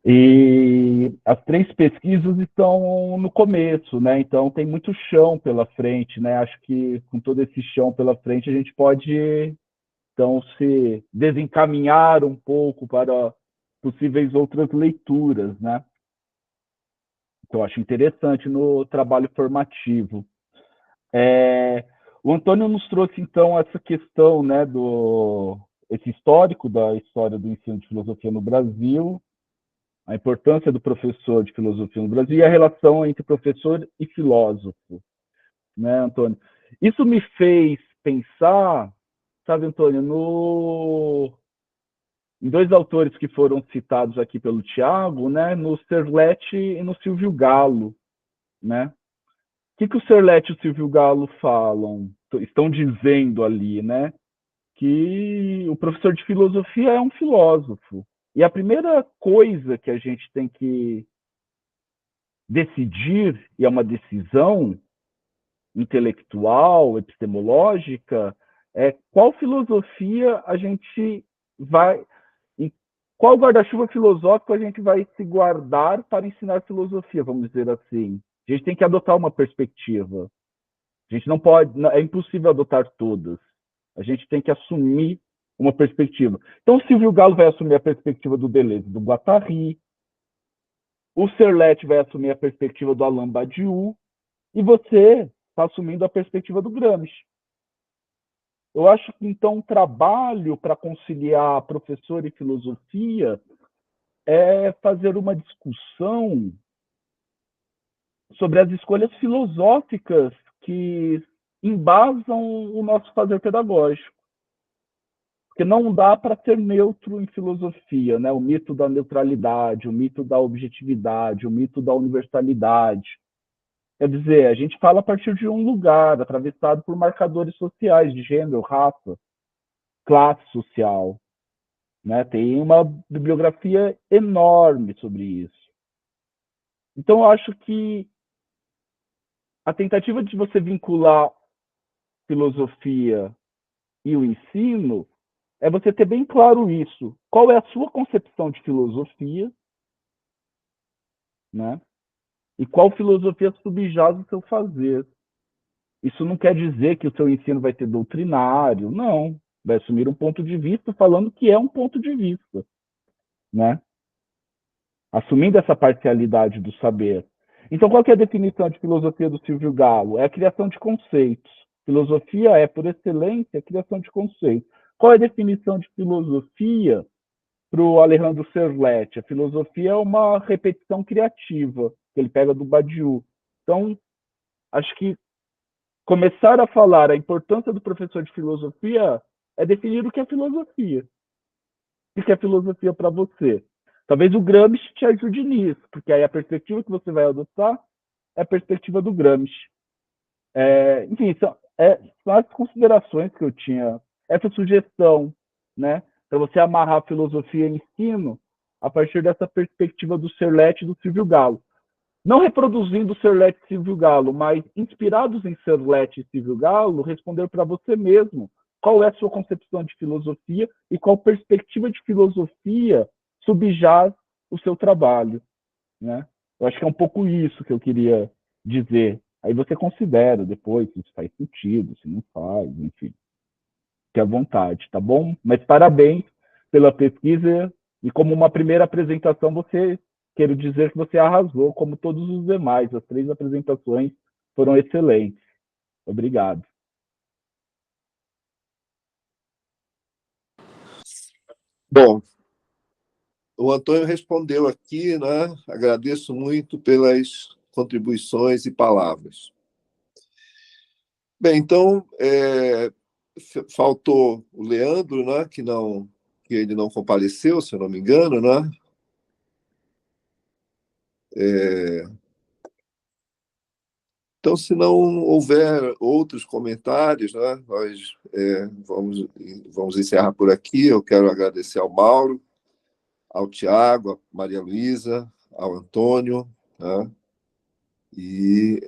E as 3 pesquisas estão no começo, né? Então tem muito chão pela frente, né? Acho que com todo esse chão pela frente a gente pode então se desencaminhar um pouco para possíveis outras leituras, né? Que eu acho interessante no trabalho formativo. O Antônio nos trouxe então essa questão, né, esse histórico da história do ensino de filosofia no Brasil, a importância do professor de filosofia no Brasil e a relação entre professor e filósofo, né, Antônio? Isso me fez pensar, sabe, Antônio, em 2 autores que foram citados aqui pelo Tiago, né, no Serletti e no Silvio Galo, né? O Serletti e o Silvio Galo falam, estão dizendo ali, né? Que o professor de filosofia é um filósofo. E a primeira coisa que a gente tem que decidir, e é uma decisão intelectual, epistemológica, é qual filosofia a gente vai, em qual guarda-chuva filosófico a gente vai se guardar para ensinar filosofia, vamos dizer assim. A gente tem que adotar uma perspectiva. A gente não pode, é impossível adotar todas. A gente tem que assumir uma perspectiva. Então, o Silvio Galo vai assumir a perspectiva do Deleuze, do Guattari, o Serletti vai assumir a perspectiva do Alain Badiou, e você está assumindo a perspectiva do Gramsci. Eu acho que, então, um trabalho para conciliar professor e filosofia é fazer uma discussão sobre as escolhas filosóficas que embasam o nosso fazer pedagógico. Porque não dá para ser neutro em filosofia, né? O mito da neutralidade, o mito da objetividade, o mito da universalidade. Quer dizer, a gente fala a partir de um lugar, atravessado por marcadores sociais de gênero, raça, classe social, né? Tem uma bibliografia enorme sobre isso. Então, eu acho que a tentativa de você vincular filosofia e o ensino é você ter bem claro isso. Qual é a sua concepção de filosofia, né? E qual filosofia subjaz o seu fazer. Isso não quer dizer que o seu ensino vai ser doutrinário, não. Vai assumir um ponto de vista falando que é um ponto de vista, né? Assumindo essa parcialidade do saber. Então, qual que é a definição de filosofia do Silvio Galo? É a criação de conceitos. Filosofia é, por excelência, a criação de conceitos. Qual é a definição de filosofia para o Alejandro Serletti? A filosofia é uma repetição criativa, que ele pega do Badiou. Então, acho que começar a falar a importância do professor de filosofia é definir o que é filosofia. O que é filosofia para você? Talvez o Gramsci te ajude nisso, porque aí a perspectiva que você vai adotar é a perspectiva do Gramsci. Enfim, são as considerações que eu tinha, essa sugestão, né, para você amarrar filosofia e ensino a partir dessa perspectiva do Serletti e do Silvio Galo. Não reproduzindo Serletti e Silvio Galo, mas inspirados em Serletti e Silvio Galo, responder para você mesmo qual é a sua concepção de filosofia e qual perspectiva de filosofia subjaz o seu trabalho, né? Eu acho que é um pouco isso que eu queria dizer. Aí você considera depois se isso faz sentido, se não faz, enfim. Fique à vontade, tá bom? Mas parabéns pela pesquisa e como uma primeira apresentação quero dizer que você arrasou, como todos os demais. As 3 apresentações foram excelentes. Obrigado. Bom, o Antônio respondeu aqui, né? Agradeço muito pelas contribuições e palavras. Bem, então, faltou o Leandro, né? Que ele não compareceu, se eu não me engano, né? Então, se não houver outros comentários, né, nós vamos encerrar por aqui. Eu quero agradecer ao Mauro, ao Tiago, à Maria Luísa, ao Antônio, né, e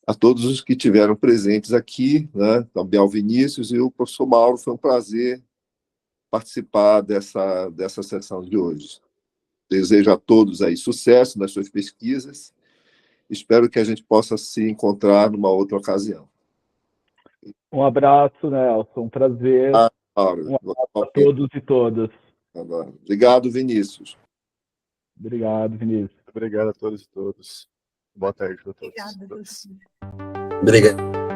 a todos os que estiveram presentes aqui, né, também ao Vinícius e o professor Mauro. Foi um prazer participar dessa sessão de hoje. Desejo a todos aí sucesso nas suas pesquisas. Espero que a gente possa se encontrar numa outra ocasião. Um abraço, Nelson. Um prazer. Mauro, Um abraço a todos e todas. Obrigado, Vinícius. Obrigado, Vinícius. Obrigado a todos e todas. Boa tarde a todos. Obrigada, Dulce. Obrigado.